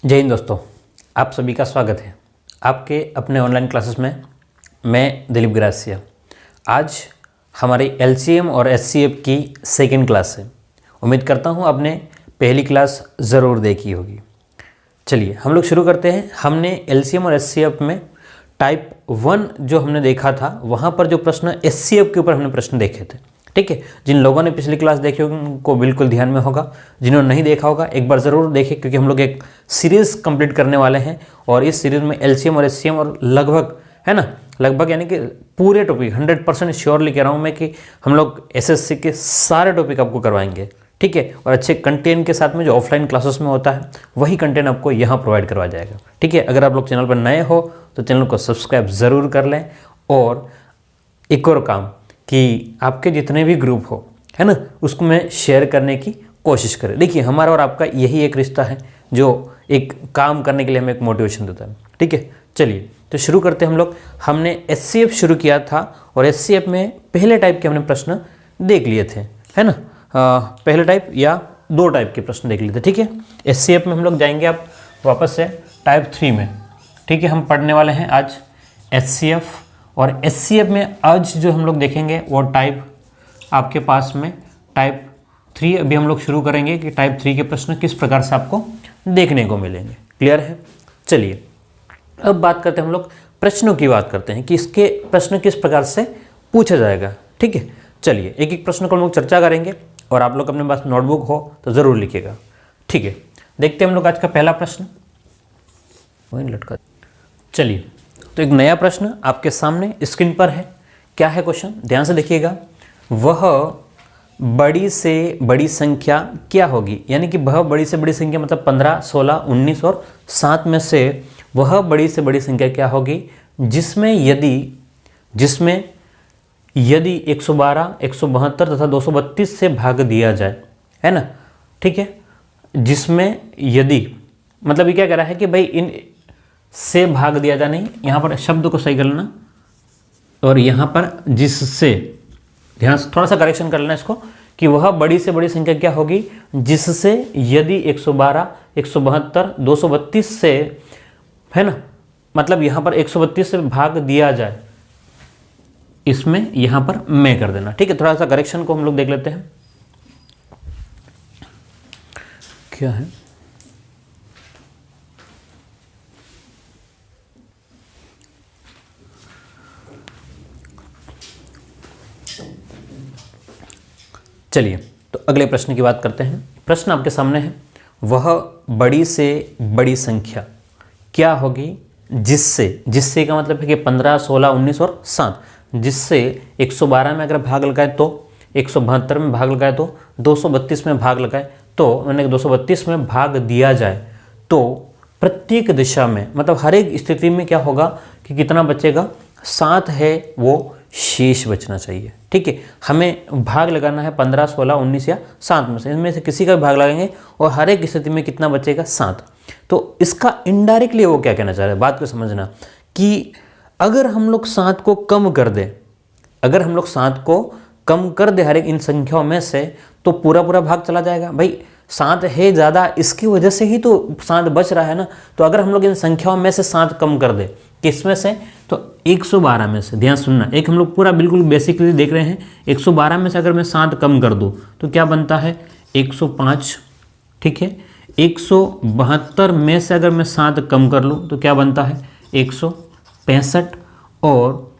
जय हिंद दोस्तों, आप सभी का स्वागत है आपके अपने ऑनलाइन क्लासेस में। मैं दिलीप ग्रासिया। आज हमारी एलसीएम और एचसीएफ की सेकंड क्लास है। उम्मीद करता हूँ आपने पहली क्लास ज़रूर देखी होगी। चलिए हम लोग शुरू करते हैं। हमने एलसीएम और एचसीएफ में टाइप 1 जो हमने देखा था, वहाँ पर जो प्रश्न एचसीएफ के ऊपर हमने प्रश्न देखे थे। ठीक है, जिन लोगों ने पिछली क्लास देखी होगी उनको बिल्कुल ध्यान में होगा, जिन्होंने नहीं देखा होगा एक बार ज़रूर देखें, क्योंकि हम लोग एक सीरीज़ कंप्लीट करने वाले हैं और इस सीरीज़ में एलसीएम और एचसीएम और लगभग है ना, लगभग यानी कि पूरे टॉपिक 100% श्योरली कह रहा हूँ मैं कि हम लोग एसएससी के सारे टॉपिक आपको करवाएंगे। ठीक है, और अच्छे कंटेंट के साथ में जो ऑफलाइन क्लासेस में होता है वही कंटेंट आपको यहाँ प्रोवाइड करवाया जाएगा। ठीक है, अगर आप लोग चैनल पर नए हो तो चैनल को सब्सक्राइब ज़रूर कर लें। और एक और काम कि आपके जितने भी ग्रुप हो है ना, उसको मैं शेयर करने की कोशिश करें। देखिए हमारा और आपका यही एक रिश्ता है जो एक काम करने के लिए हमें एक मोटिवेशन देता है। ठीक है, चलिए तो शुरू करते हैं हम लोग। हमने एचसीएफ शुरू किया था और एचसीएफ में पहले टाइप के हमने प्रश्न देख लिए थे, है ना। पहले टाइप या दो टाइप के प्रश्न देख लिए थे। ठीक है, एचसीएफ में हम लोग जाएंगे अब वापस से टाइप 3 में। ठीक है, हम पढ़ने वाले हैं आज एचसीएफ और एचसीएफ में आज जो हम लोग देखेंगे वो टाइप आपके पास में टाइप 3 अभी हम लोग शुरू करेंगे कि टाइप 3 के प्रश्न किस प्रकार से आपको देखने को मिलेंगे। क्लियर है। चलिए अब बात करते हैं हम लोग प्रश्नों की बात करते हैं कि इसके प्रश्न किस प्रकार से पूछा जाएगा। ठीक है, चलिए एक एक प्रश्न को हम लोग चर्चा करेंगे और आप लोग अपने पास नोटबुक हो तो ज़रूर लिखिएगा। ठीक है, देखते हैं हम लोग आज का पहला प्रश्न। वही लटका। चलिए तो एक नया प्रश्न आपके सामने स्क्रीन पर है। क्या है क्वेश्चन, ध्यान से देखिएगा। वह बड़ी से बड़ी संख्या क्या होगी, यानी कि वह बड़ी से बड़ी संख्या मतलब 15, 16, 19 और 7 में से वह बड़ी से बड़ी संख्या क्या होगी जिसमें यदि 112, 172 तथा 232 से भाग दिया जाए, है ना। ठीक है, जिसमें यदि मतलब ये क्या कह रहा है कि भाई इन से भाग दिया जाए, नहीं यहाँ पर शब्द को सही कर लेना और यहाँ पर जिससे ध्यान से थोड़ा सा करेक्शन कर लेना इसको कि वह बड़ी से बड़ी संख्या क्या होगी जिससे यदि 112, 172, 232 से, है ना, मतलब यहाँ पर 132 से भाग दिया जाए, इसमें यहाँ पर मैं कर देना। ठीक है, थोड़ा सा करेक्शन को हम लोग देख लेते हैं क्या है। चलिए तो अगले प्रश्न की बात करते हैं। प्रश्न आपके सामने है, वह बड़ी से बड़ी संख्या क्या होगी जिससे का मतलब है कि 15, 16, 19 और 7, जिससे 112 में अगर भाग लगाए तो 172 में भाग लगाए तो 232 में भाग लगाए तो मैंने 232 में भाग दिया जाए तो प्रत्येक दिशा में मतलब हर एक स्थिति में क्या होगा कि कितना बचेगा, 7 है वो शेष बचना चाहिए। ठीक है, हमें भाग लगाना है 15, 16, 19 या 7 में से, इनमें से किसी का भी भाग लगाएंगे और हर एक स्थिति में कितना बचेगा, 7। तो इसका इनडायरेक्टली वो क्या कहना चाह रहे हैं, बात को समझना कि अगर हम लोग 7 को कम कर दें, हर एक इन संख्याओं में से तो पूरा भाग चला जाएगा। भाई 7 है ज़्यादा, इसकी वजह से ही तो 7 बच रहा है ना। तो अगर हम लोग इन संख्याओं में से 7 कम कर दें, किसमें से, तो 112 में से। ध्यान सुनना, एक हम लोग पूरा बिल्कुल बेसिकली देख रहे हैं। 112 में से अगर मैं 7 कम कर दूं तो क्या बनता है, 105। ठीक है, 172 में से अगर मैं 7 कम कर लूं तो क्या बनता है, 165। और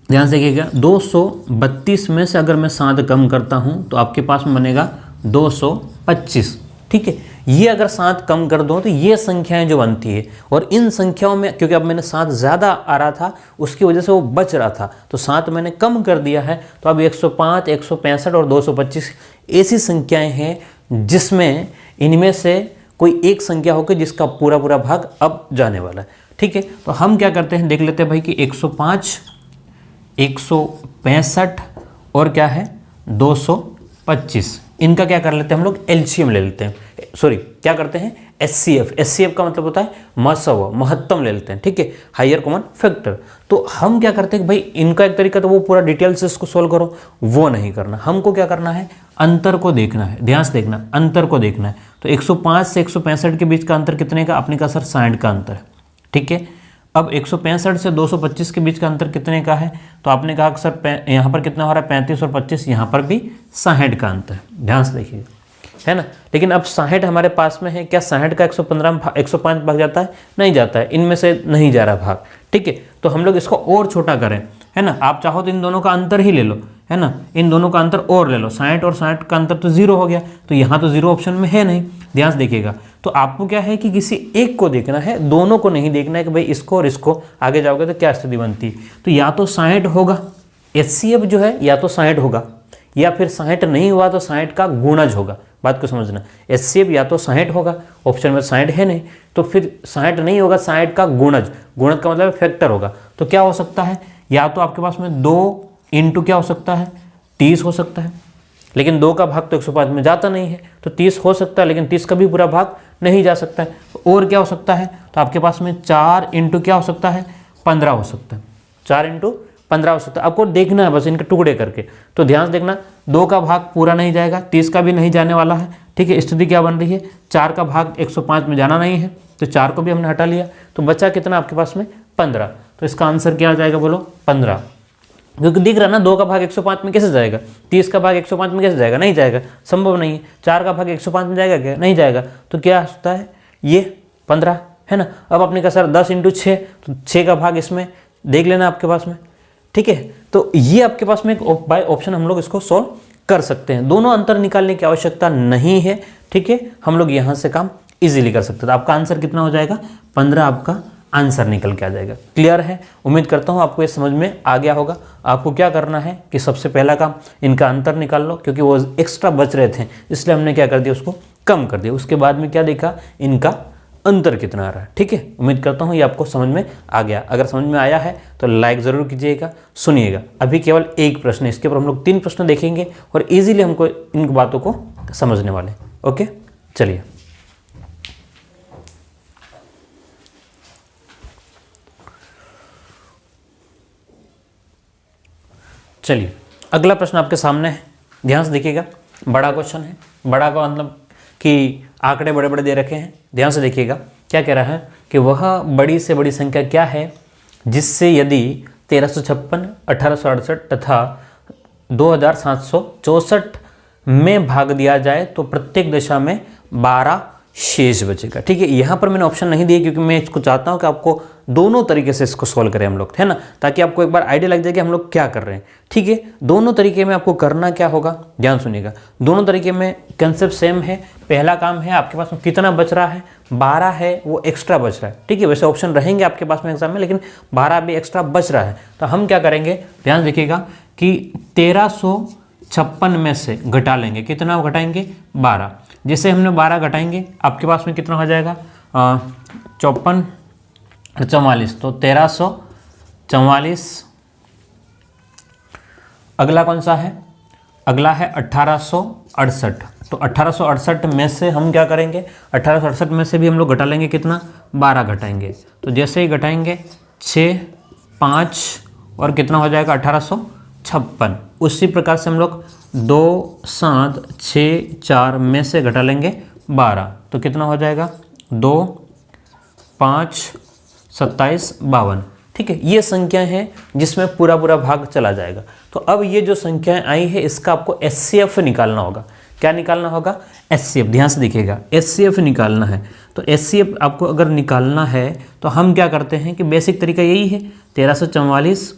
ध्यान से देखिएगा 232 में से अगर मैं 7 कम करता हूं तो आपके पास में बनेगा 225। ठीक है, ये अगर 7 कम कर दो तो ये संख्याएं जो बनती है, और इन संख्याओं में क्योंकि अब मैंने 7 ज़्यादा आ रहा था उसकी वजह से वो बच रहा था, तो 7 मैंने कम कर दिया है। तो अब 105, 165 और 225 ऐसी संख्याएं हैं जिसमें इनमें से कोई एक संख्या होगी जिसका पूरा भाग अब जाने वाला है। ठीक है, तो हम क्या करते हैं देख लेते हैं भाई कि 105, 165 और क्या है 225, इनका क्या कर लेते हैं हम लोग, एलसीएम ले लेते हैं। सॉरी क्या करते हैं, एचसीएफ का मतलब होता है मसव, महत्तम ले लेते हैं, ठीक है, हायर कॉमन फैक्टर। तो हम क्या करते हैं कि भाई इनका एक तरीका तो वो पूरा डिटेल से इसको सोल्व करो, वो नहीं करना, हमको क्या करना है, अंतर को देखना है, ध्यान से देखना, अंतर को देखना है। तो 105 से 165 के बीच का अंतर कितने का, आपने कहा सर 60 का अंतर है, ठीक है। अब 165 से 225 के बीच का अंतर कितने का है, तो आपने कहा कि सर यहाँ पर कितना हो रहा है 35 और 25, यहाँ पर भी 60 का अंतर है, ध्यान से देखिए, है ना। लेकिन अब 60 हमारे पास में है, क्या 60 का 105 भाग जाता है, नहीं जाता है, इनमें से नहीं जा रहा भाग, ठीक है। तो हम लोग इसको और छोटा करें, है ना, आप चाहो तो इन दोनों का अंतर ही ले लो, है ना, इन दोनों का अंतर और ले लो, 60 और 60 का अंतर तो 0 हो गया, तो यहाँ तो 0 ऑप्शन में है नहीं, ध्यान से देखिएगा। तो आपको क्या है कि किसी एक को देखना है, दोनों को नहीं देखना है कि भाई इसको और इसको, आगे जाओगे तो क्या स्थिति बनती है। तो या तो 60 होगा, एचसीएफ जो है या तो 60 होगा, या फिर 60 नहीं हुआ तो 60 का गुणज होगा, बात को समझना। एचसीएफ या तो 60 होगा, ऑप्शन में 60 है नहीं, तो फिर 60 नहीं होगा, 60 का गुणज, गुणज का मतलब फैक्टर होगा। तो क्या हो सकता है, या तो आपके पास में 2 इंटू क्या हो सकता है, 30 हो सकता है, लेकिन 2 का भाग तो 105 में जाता नहीं है, तो 30 हो सकता है, लेकिन 30 का भी पूरा भाग नहीं जा सकता है। और क्या हो सकता है, तो आपके पास में 4 इंटू क्या हो सकता है, 15 हो सकता है, 4 इंटू 15 हो सकता है। आपको देखना है बस इनके टुकड़े करके, तो ध्यान से देखना, 2 का भाग पूरा नहीं जाएगा, 30 का भी नहीं जाने वाला है, ठीक है। स्थिति क्या बन रही है, 4 का भाग 105 में जाना नहीं है, तो 4 को भी हमने हटा लिया, तो बचा कितना आपके पास में 15। तो इसका आंसर क्या आ जाएगा, बोलो 15, क्योंकि दिख रहा ना 2 का भाग 105 में कैसे जाएगा, 30 का भाग 105 में कैसे जाएगा, नहीं जाएगा, संभव नहीं है। 4 का भाग 105 में जाएगा क्या, नहीं जाएगा, तो क्या होता है ये 15, है ना। अब आपने कहा सर 10 इंटू 6, तो 6 का भाग इसमें देख लेना आपके पास में, ठीक है। तो ये आपके पास में एक बाय ऑप्शन हम लोग इसको सॉल्व कर सकते हैं, दोनों अंतर निकालने की आवश्यकता नहीं है, ठीक है, हम लोग यहाँ से काम इजीली कर सकते हैं। तो आपका आंसर कितना हो जाएगा, 15 आपका आंसर निकल के आ जाएगा। क्लियर है, उम्मीद करता हूँ आपको ये समझ में आ गया होगा। आपको क्या करना है कि सबसे पहला काम इनका अंतर निकाल लो, क्योंकि वो एक्स्ट्रा बच रहे थे इसलिए हमने क्या कर दिया, उसको कम कर दिया। उसके बाद में क्या देखा, इनका अंतर कितना आ रहा है, ठीक है। उम्मीद करता हूँ ये आपको समझ में आ गया। अगर समझ में आया है तो लाइक ज़रूर कीजिएगा। सुनिएगा, अभी केवल एक प्रश्न है, इसके ऊपर हम लोग 3 प्रश्न देखेंगे और ईजिली हमको इन बातों को समझने वाले। ओके, चलिए चलिए अगला प्रश्न आपके सामने है, ध्यान से देखिएगा। बड़ा क्वेश्चन है, बड़ा का मतलब कि आंकड़े बड़े बड़े दे रखे हैं। ध्यान से देखिएगा क्या कह रहा है कि वह बड़ी से बड़ी संख्या क्या है जिससे यदि 1356, 1868 तथा 2764 में भाग दिया जाए तो प्रत्येक दशा में 12 शेष बचेगा। ठीक है, यहाँ पर मैंने ऑप्शन नहीं दिए क्योंकि मैं इसको चाहता हूँ कि आपको दोनों तरीके से इसको सॉल्व करें हम लोग, है ना, ताकि आपको एक बार आइडिया लग जाए कि हम लोग क्या कर रहे हैं। ठीक है, दोनों तरीके में आपको करना क्या होगा, ध्यान सुनिएगा। दोनों तरीके में कंसेप्ट सेम है। पहला काम है आपके पास में कितना बच रहा है, 12 है, वो एक्स्ट्रा बच रहा है। ठीक है, वैसे ऑप्शन रहेंगे आपके पास में एग्जाम में, लेकिन 12 भी एक्स्ट्रा बच रहा है। तो हम क्या करेंगे, ध्यान देखिएगा कि 1356 में से घटा लेंगे। कितना घटाएंगे, 12। जैसे हमने 12 घटाएंगे आपके पास में कितना हो जाएगा, 54 और 44, तो 1344। अगला कौन सा है, अगला है 1868। तो 1868 में से हम क्या करेंगे, 1868 में से भी हम लोग घटा लेंगे, कितना, 12 घटाएंगे। तो जैसे ही घटाएंगे 6, 5 और कितना हो जाएगा 1856। उसी प्रकार से हम लोग 2, 7, 6, 4 में से घटा लेंगे 12, तो कितना हो जाएगा 2, 5, 27, 52। ठीक है, ये संख्याएं हैं जिसमें पूरा पूरा भाग चला जाएगा। तो अब ये जो संख्याएं आई है इसका आपको एचसीएफ निकालना होगा। क्या निकालना होगा, एचसीएफ। ध्यान से देखिएगा, एचसीएफ निकालना है। तो एचसीएफ आपको अगर निकालना है तो हम क्या करते हैं कि बेसिक तरीका यही है, 1344,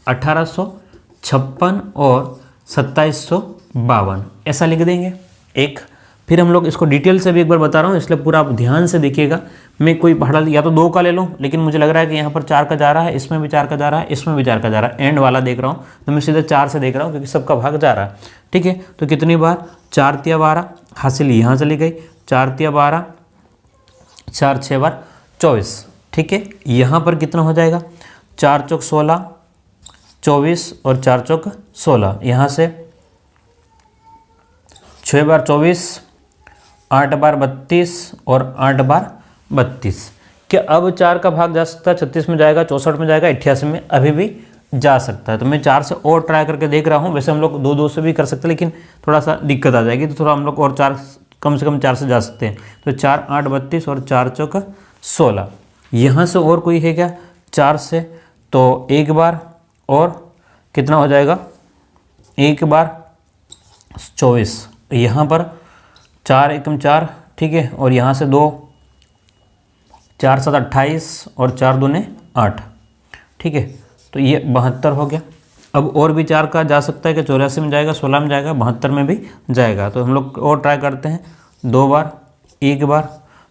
1856 और 2752 ऐसा लिख देंगे एक। फिर हम लोग इसको डिटेल से भी एक बार बता रहा हूँ, इसलिए पूरा आप ध्यान से देखिएगा। मैं कोई पढ़ा या तो 2 का ले लूँ, लेकिन मुझे लग रहा है कि यहाँ पर 4 का जा रहा है, इसमें भी 4 का जा रहा है, इसमें भी 4 का जा रहा है, एंड वाला देख रहा हूँ तो मैं सीधे 4 से देख रहा हूँ क्योंकि सबका भाग जा रहा है। ठीक है, तो कितनी बार, 4 तिया 12 हासिल यहाँ चली गई, 4 तिया 12, 4 6 बार 24। ठीक है, यहाँ पर कितना हो जाएगा, 4 चौक 16, 24 और 4 चौक 16, यहाँ से 6 बार 24 8 बार 32 और 8 बार 32। क्या अब 4 का भाग जा सकता है? 36 में जाएगा, 64 में जाएगा, 88 में अभी भी जा सकता है। तो मैं 4 से और ट्राई करके देख रहा हूँ। वैसे हम लोग 2 से भी कर सकते हैं, लेकिन थोड़ा सा दिक्कत आ जाएगी, तो थोड़ा हम लोग और 4 कम से कम 4 से जा सकते हैं। तो 4 8 32 और 4 चौका 16। यहाँ से और कोई है क्या 4 से? तो एक बार और कितना हो जाएगा, 1 बार 24। यहाँ पर 4 एकम 4, ठीक है, और यहाँ से 2, 4 7 28 और 4 दूने 8, ठीक है। तो ये 72 हो गया। अब और भी 4 का जा सकता है कि 84 में जाएगा, 16 में जाएगा, 72 में भी जाएगा। तो हम लोग और ट्राई करते हैं 2 बार, 1 बार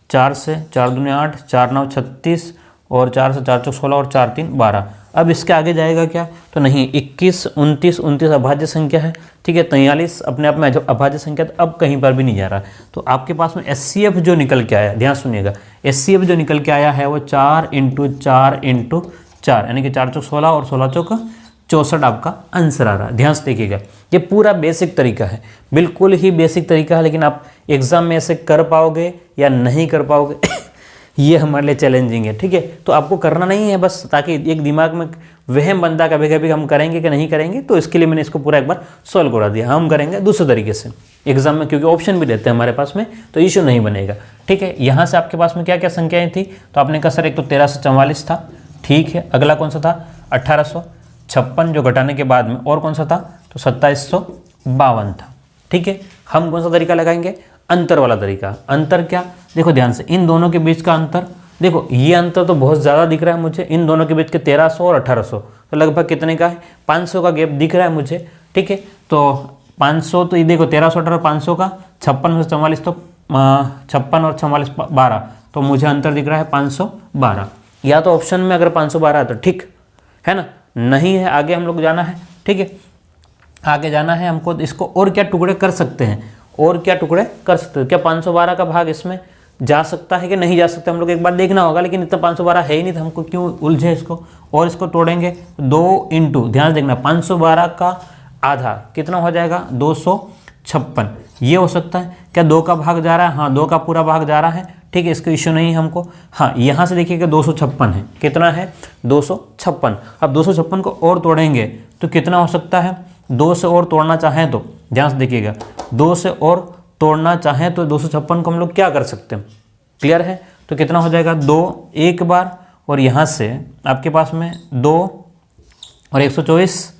4 से, 4 दूने 8, 4 9 36 और 4 से 4 चौक 16 और 4 3 12। अब इसके आगे जाएगा क्या? तो नहीं, 21 29 29 अभाज्य संख्या है, ठीक है। 43 अपने आप में अभाज्य संख्या, तो अब कहीं पर भी नहीं जा रहा। तो आपके पास में HCF जो निकल के आया, ध्यान सुनिएगा, HCF जो निकल के आया है वो 4 × 4 × 4, यानी कि 4 चौक 16 और 16 चौक 64 आपका आंसर आ रहा है। ध्यान से देखिएगा, ये पूरा बेसिक तरीका है, बिल्कुल ही बेसिक तरीका है, लेकिन आप एग्जाम में ऐसे कर पाओगे या नहीं कर पाओगे ये हमारे लिए चैलेंजिंग है, ठीक है। तो आपको करना नहीं है बस, ताकि एक दिमाग में वहम बनता कभी कभी हम करेंगे कि नहीं करेंगे। तो इसके लिए मैंने इसको पूरा एक बार सॉल्व करा दिया। हम करेंगे दूसरे तरीके से एग्जाम में, क्योंकि ऑप्शन भी देते हैं हमारे पास में, तो इशू नहीं बनेगा, ठीक है। यहाँ से आपके पास में क्या क्या संख्याएं थी? तो आपने कहा सर एक तो 13 से 44 था, ठीक है। अगला कौन सा था? 1856 जो घटाने के बाद में, और कौन सा था? तो 2752 था, ठीक है। हम कौन सा तरीका लगाएंगे? अंतर वाला तरीका। अंतर क्या? देखो ध्यान से, इन दोनों के बीच का अंतर, देखो ये अंतर तो बहुत ज़्यादा दिख रहा है मुझे, इन दोनों के बीच के 1300 और 1800, तो लगभग कितने का है? 500 का गैप दिख रहा है मुझे, ठीक है। तो 500, तो ये देखो 1300 18 500 का, 56 में 44 तो 56 और 44 12, तो मुझे अंतर दिख रहा है 512। या तो ऑप्शन में अगर 512 है तो ठीक है ना, नहीं है आगे हम लोग जाना है, ठीक है। आगे जाना है हमको, इसको और क्या टुकड़े कर सकते हैं, और क्या टुकड़े कर सकते हैं? क्या 512 का भाग इसमें जा सकता है कि नहीं जा सकता, हम लोग एक बार देखना होगा। लेकिन इतना 512 है ही नहीं, तो हमको क्यों उलझे इसको, और इसको तोड़ेंगे 2 × ध्यान देखना, 512 का आधा कितना हो जाएगा? 256। ये हो सकता है क्या? 2 का भाग जा रहा है, हाँ 2 का पूरा भाग जा रहा है, ठीक है, इसका इश्यू नहीं है हमको। हाँ यहाँ से देखिएगा 256 है, कितना है? 256। अब 256 को और तोड़ेंगे तो कितना हो सकता है? 2 से और तोड़ना चाहें तो ध्यान से देखिएगा, 2 से और तोड़ना चाहें तो 256 को हम लोग क्या कर सकते हैं? क्लियर है? तो कितना हो जाएगा? 2 एक बार, और यहाँ से आपके पास में 2 और 124,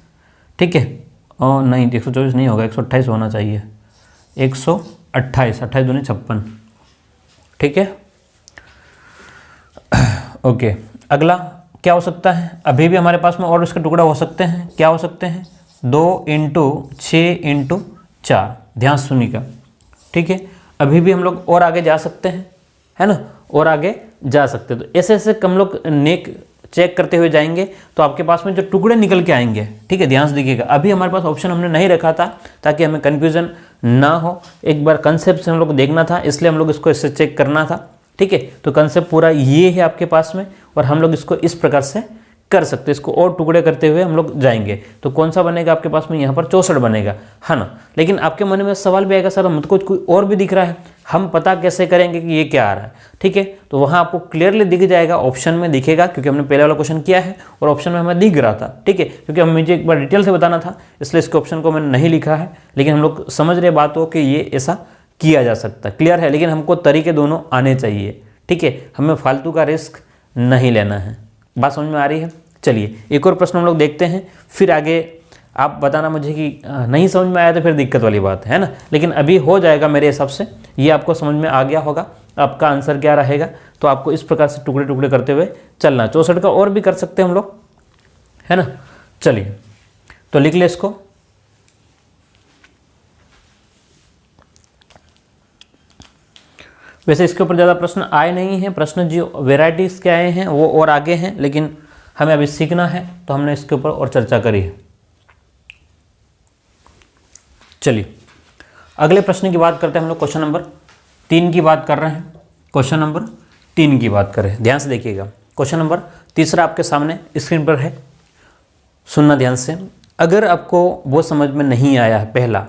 ठीक है। और नहीं 124 नहीं होगा, 128 होना चाहिए, 128, 28 दूनी 56, ठीक है। ओके, अगला क्या हो सकता है? अभी भी हमारे पास में और इसके टुकड़ा हो सकते हैं, क्या हो सकते हैं? 2 × 6 × 4, ध्यान सुनिएगा, ठीक है। अभी भी हम लोग और आगे जा सकते हैं, है ना, और आगे जा सकते हैं। तो ऐसे ऐसे हम लोग नेक चेक करते हुए जाएंगे, तो आपके पास में जो टुकड़े निकल के आएंगे, ठीक है, ध्यान से देखिएगा। अभी हमारे पास ऑप्शन हमने नहीं रखा था ताकि हमें कन्फ्यूजन ना हो, एक बार कंसेप्ट से हम लोग को देखना था, इसलिए हम लोग इसको इससे चेक करना था, ठीक है। तो कंसेप्ट पूरा ये है आपके पास में, और हम लोग इसको इस प्रकार से कर सकते हैं। इसको और टुकड़े करते हुए हम लोग जाएंगे, तो कौन सा बनेगा आपके पास में? यहाँ पर 64 बनेगा, है ना। लेकिन आपके मन में सवाल भी आएगा, सर हमको कोई और भी दिख रहा है, हम पता कैसे करेंगे कि ये क्या आ रहा है, ठीक है। तो वहाँ आपको क्लियरली दिख जाएगा, ऑप्शन में दिखेगा, क्योंकि हमने पहले वाला क्वेश्चन किया है और ऑप्शन में हमें दिख रहा था, ठीक है। क्योंकि हम मुझे एक बार डिटेल से बताना था, इसलिए इसके ऑप्शन को मैंने नहीं लिखा है, लेकिन हम लोग समझ रहे बात हो कि ये ऐसा किया जा सकता है, क्लियर है। लेकिन हमको तरीके दोनों आने चाहिए, ठीक है, हमें फालतू का रिस्क नहीं लेना है। बात समझ में आ रही है? चलिए एक और प्रश्न हम लोग देखते हैं, फिर आगे आप बताना मुझे कि नहीं समझ में आया तो फिर दिक्कत वाली बात है ना। लेकिन अभी हो जाएगा मेरे हिसाब से, ये आपको समझ में आ गया होगा आपका आंसर क्या रहेगा। तो आपको इस प्रकार से टुकड़े टुकड़े करते हुए चलना। 64 का और भी कर सकते हैं हम लोग, है ना। चलिए तो लिख ले इसको। वैसे इसके ऊपर ज़्यादा प्रश्न आए नहीं हैं, प्रश्न जो वेराइटीज़ के आए हैं वो और आगे हैं, लेकिन हमें अभी सीखना है तो हमने इसके ऊपर और चर्चा करी है। चलिए अगले प्रश्न की बात करते हैं हम लोग। क्वेश्चन नंबर 3 की बात कर रहे हैं, क्वेश्चन नंबर 3 की बात कर रहे हैं। ध्यान से देखिएगा, क्वेश्चन नंबर 3 आपके सामने स्क्रीन पर है, सुनना ध्यान से। अगर आपको वो समझ में नहीं आया है पहला,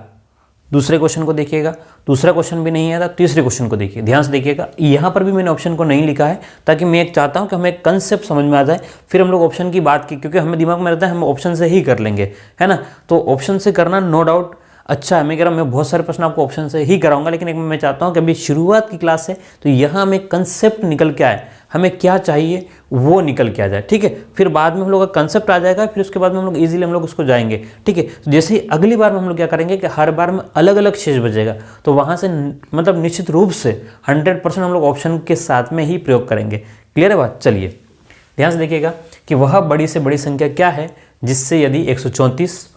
दूसरे क्वेश्चन को देखिएगा, दूसरा क्वेश्चन भी नहीं आता, तीसरे क्वेश्चन को देखिए, ध्यान से देखिएगा। यहाँ पर भी मैंने ऑप्शन को नहीं लिखा है ताकि मैं एक चाहता हूँ कि हमें कंसेप्ट समझ में आ जाए, फिर हम लोग ऑप्शन की बात की, क्योंकि हमें दिमाग में रहता है हम ऑप्शन से ही कर लेंगे, है ना। तो ऑप्शन से करना नो डाउट अच्छा है, मैं कह रहा हूँ मैं बहुत सारे प्रश्न आपको ऑप्शन से ही कराऊंगा, लेकिन एक मैं चाहता हूँ कि अभी शुरुआत की क्लास है तो यहाँ हमें कंसेप्ट निकल के आए, हमें क्या चाहिए वो निकल के आ जाए, ठीक है। फिर बाद में हम लोग का कंसेप्ट आ जाएगा, फिर उसके बाद में हम लोग इजीली हम लोग उसको जाएंगे, ठीक है। तो जैसे ही अगली बार में हम लोग क्या करेंगे कि हर बार में अलग अलग शेष बचेगा, तो वहाँ से मतलब निश्चित रूप से 100% हम लोग ऑप्शन के साथ में ही प्रयोग करेंगे। क्लियर है बात। चलिए ध्यान से देखिएगा कि वह बड़ी से बड़ी संख्या क्या है जिससे यदि 134,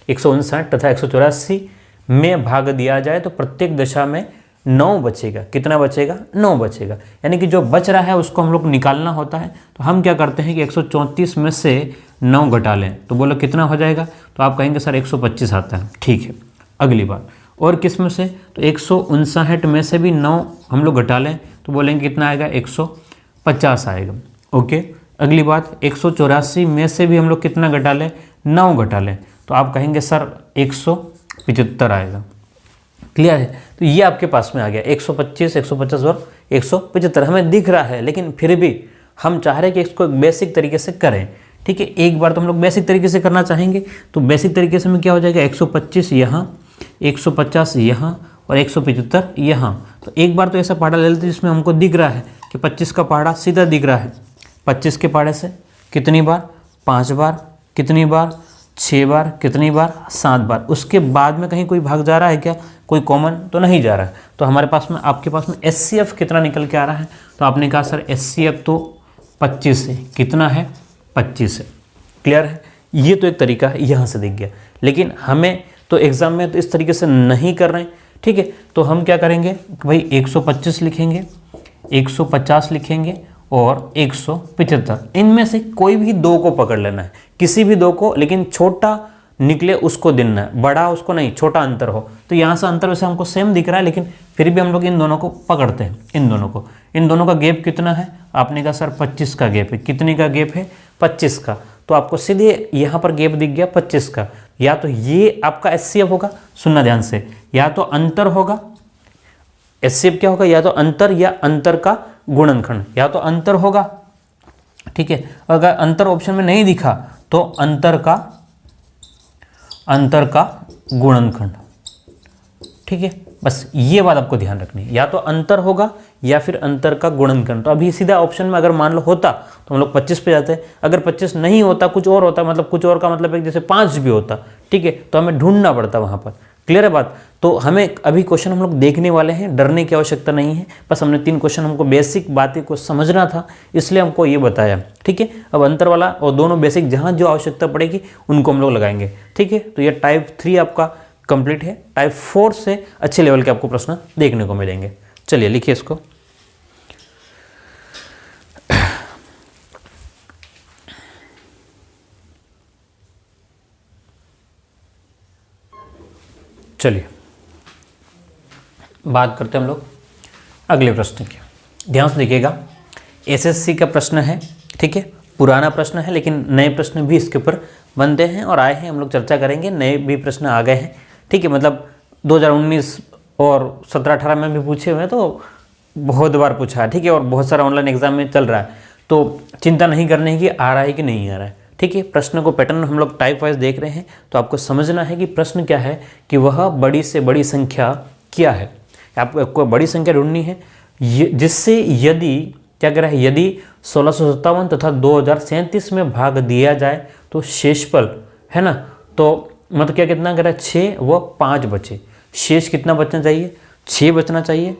159 तथा 184 में भाग दिया जाए तो प्रत्येक दशा में 9 बचेगा। कितना बचेगा? 9 बचेगा। यानी कि जो बच रहा है उसको हम लोग निकालना होता है। तो हम क्या करते हैं कि 134 में से 9 घटा लें, तो बोलो कितना हो जाएगा? तो आप कहेंगे सर 125 आता है। ठीक है, अगली बार और किस में से? तो 159 में से भी 9 हम लोग घटा लें तो बोलेंगे कितना आएगा? 150 आएगा। ओके, अगली बात 184 में से भी हम लोग कितना घटा लें? 9 घटा लें तो आप कहेंगे सर 175 आएगा। क्लियर है? तो ये आपके पास में आ गया 125, 150 और 175 हमें दिख रहा है, लेकिन फिर भी हम चाह रहे हैं कि इसको बेसिक तरीके से करें। ठीक है, एक बार तो हम लोग बेसिक तरीके से करना चाहेंगे, तो बेसिक तरीके से में क्या हो जाएगा? 125 यहाँ, 150 यहाँ और 175 यहाँ। तो एक बार तो ऐसा पहाड़ा ले लेते जिसमें हमको दिख रहा है कि 25 का पहाड़ा सीधा दिख रहा है। 25 के पहाड़े से कितनी बार? 5 बार। कितनी बार? 6 बार। कितनी बार? 7 बार। उसके बाद में कहीं कोई भाग जा रहा है क्या? कोई कॉमन तो नहीं जा रहा है। तो हमारे पास में, आपके पास में एचसीएफ कितना निकल के आ रहा है? तो आपने कहा सर एचसीएफ तो 25 है। कितना है? 25 है। क्लियर है? ये तो एक तरीका है, यहाँ से दिख गया। लेकिन हमें तो एग्जाम में तो इस तरीके से नहीं कर रहे हैं। ठीक है, तो हम क्या करेंगे भाई? 125 लिखेंगे, 150 लिखेंगे और 175। इनमें से कोई भी दो को पकड़ लेना है, किसी भी दो को, लेकिन छोटा निकले उसको देना है, बड़ा उसको नहीं, छोटा अंतर हो। तो यहाँ से अंतर वैसे हमको सेम दिख रहा है, लेकिन फिर भी हम लोग इन दोनों को पकड़ते हैं। इन दोनों को, इन दोनों का गैप कितना है? आपने कहा सर 25 का गैप है। कितने का गैप है? 25 का। तो आपको सीधे यहाँ पर गैप दिख गया 25 का। या तो ये आपका एचसीएफ होगा, सुनना ध्यान से, या तो अंतर होगा। एचसीएफ क्या होगा? या तो अंतर या अंतर का गुणनखंड, या तो अंतर होगा। ठीक है, अगर अंतर ऑप्शन में नहीं दिखा तो अंतर का गुणनखंड। ठीक है, बस ये बात आपको ध्यान रखनी है, या तो अंतर होगा या फिर अंतर का गुणनखंड। तो अभी सीधा ऑप्शन में अगर मान लो होता तो हम लोग 25 पे जाते हैं। अगर 25 नहीं होता, कुछ और होता, मतलब कुछ और का मतलब है जैसे 5 भी होता, ठीक है, तो हमें ढूंढना पड़ता वहाँ पर। क्लियर है बात? तो हमें अभी क्वेश्चन हम लोग देखने वाले हैं, डरने की आवश्यकता नहीं है। बस हमने 3 क्वेश्चन, हमको बेसिक बातें को समझना था, इसलिए हमको ये बताया। ठीक है, अब अंतर वाला और दोनों बेसिक जहाँ जो आवश्यकता पड़ेगी उनको हम लोग लगाएंगे। ठीक है, तो ये टाइप 3 आपका कंप्लीट है। टाइप 4 से अच्छे लेवल के आपको प्रश्न देखने को मिलेंगे। चलिए लिखिए इसको। चलिए बात करते हैं हम लोग अगले प्रश्न की। ध्यान से देखिएगा, एसएससी का प्रश्न है। ठीक है, पुराना प्रश्न है, लेकिन नए प्रश्न भी इसके ऊपर बनते हैं और आए हैं, हम लोग चर्चा करेंगे। नए भी प्रश्न आ गए हैं। ठीक है, मतलब 2019 और 17-18 में भी पूछे हुए हैं, तो बहुत बार पूछा है। ठीक है, और बहुत सारा ऑनलाइन एग्जाम में चल रहा है, तो चिंता नहीं करने की आ रहा है कि नहीं आ रहा है। ठीक है, प्रश्न को पैटर्न हम लोग टाइप वाइज देख रहे हैं, तो आपको समझना है कि प्रश्न क्या है, कि वह बड़ी से बड़ी संख्या क्या है। आपको बड़ी संख्या ढूंढनी है जिससे यदि क्या कह रहा है, यदि 1657 तथा 2037 में भाग दिया जाए तो शेषफल, है ना, तो मतलब क्या कितना कह रहा है? 6 व 5 बचे। शेष कितना बचना चाहिए? 6 बचना चाहिए।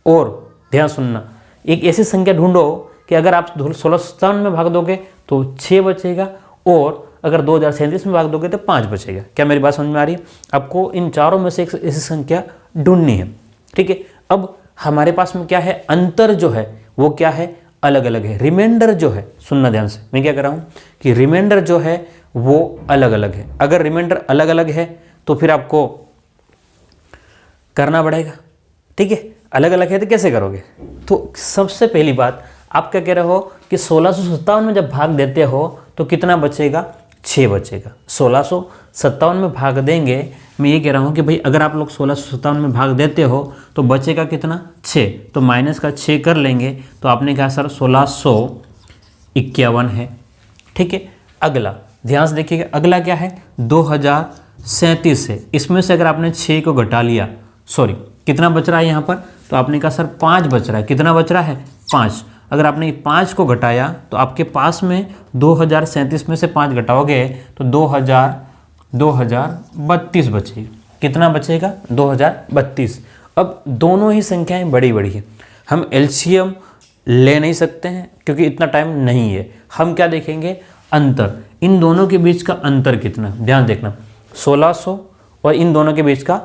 और ध्यान सुनना, एक ऐसी संख्या ढूंढो कि अगर आप 1657 में भाग दोगे तो 6 बचेगा, और अगर 2037 में भाग दोगे तो 5 बचेगा। क्या मेरी बात समझ में आ रही है? आपको इन चारों में से एक ऐसी संख्या ढूंढनी है। ठीक है, अब हमारे पास में क्या है? अंतर जो है वो क्या है? अलग अलग है। रिमाइंडर जो है, सुनना ध्यान से, मैं क्या कर रहा हूँ कि रिमाइंडर जो है वो अलग अलग है। अगर रिमाइंडर अलग अलग है तो फिर आपको करना पड़ेगा। ठीक है, अलग अलग है तो कैसे करोगे? तो सबसे पहली बात आप क्या कह रहे हो कि 1657 में जब भाग देते हो तो कितना बचेगा? 6 बचेगा। 1657 में भाग देंगे, मैं ये कह रहा हूँ कि भाई अगर आप लोग 1657 में भाग देते हो तो बचेगा कितना 6, तो माइनस का 6 कर लेंगे तो आपने कहा सर 1651 है। ठीक है, अगला ध्यान से देखिएगा, अगला क्या है 2037 है। इसमें से अगर आपने 6 को घटा लिया, सॉरी कितना बच रहा है यहाँ पर, तो आपने कहा सर 5 बच रहा है। कितना बच रहा है 5। अगर आपने 5 को घटाया तो आपके पास में 2037 में से 5 घटाओगे तो 2032 बचेगा। कितना बचेगा 2032। अब दोनों ही संख्याएं बड़ी बड़ी हैं, हम एलसीएम ले नहीं सकते हैं क्योंकि इतना टाइम नहीं है। हम क्या देखेंगे, अंतर, इन दोनों के बीच का अंतर कितना, ध्यान देखना 1600 और इन दोनों के बीच का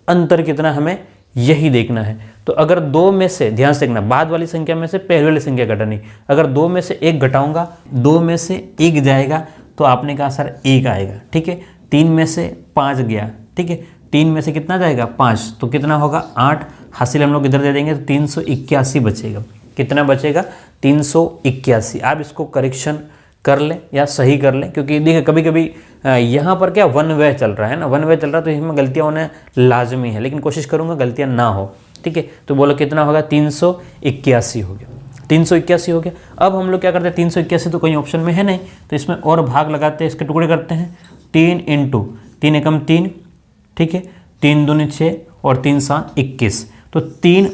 अंतर कितना, हमें यही देखना है। तो अगर 2 में से, ध्यान से देखना, बाद वाली संख्या में से पहले वाली संख्या घटानी, अगर 2 में से 1 घटाऊंगा, 2 में से 1 जाएगा तो आपने कहा सर 1 आएगा। ठीक है, 3 में से 5 गया, ठीक है, 3 में से कितना जाएगा 5, तो कितना होगा 8, हासिल हम लोग इधर दे देंगे तो 381 बचेगा। कितना बचेगा 381। आप इसको करेक्शन कर लें या सही कर लें, क्योंकि देखिए कभी कभी यहाँ पर क्या वन वे चल रहा है ना, वन वे चल रहा है तो इसमें गलतियाँ होने लाजमी है, लेकिन कोशिश करूँगा गलतियाँ ना हो। ठीक है, तो बोलो कितना होगा 381 हो गया, 381 हो गया। अब हम लोग क्या करते हैं, 381 तो कोई ऑप्शन में है नहीं, तो इसमें और भाग लगाते हैं, इसके टुकड़े करते हैं। 3 × 3 एकम 3, ठीक है, 3 दूनी 6 और 3 7 21, तो 3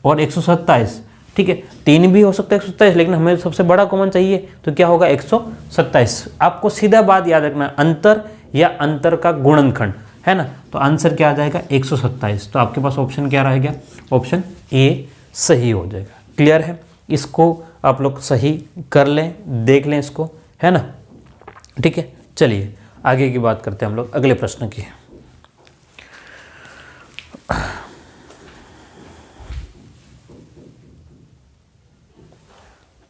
और 127, ठीक है, 3 भी हो सकता है 127, लेकिन हमें सबसे बड़ा कॉमन चाहिए तो क्या होगा 127। आपको सीधा बात याद रखना, अंतर या अंतर का गुणनखंड है ना, तो आंसर क्या आ जाएगा 127। तो आपके पास ऑप्शन क्या रहेगा, ऑप्शन ए सही हो जाएगा। क्लियर है, इसको आप लोग सही कर लें, देख लें इसको, है ना। ठीक है, चलिए आगे की बात करते हैं हम लोग अगले प्रश्न की।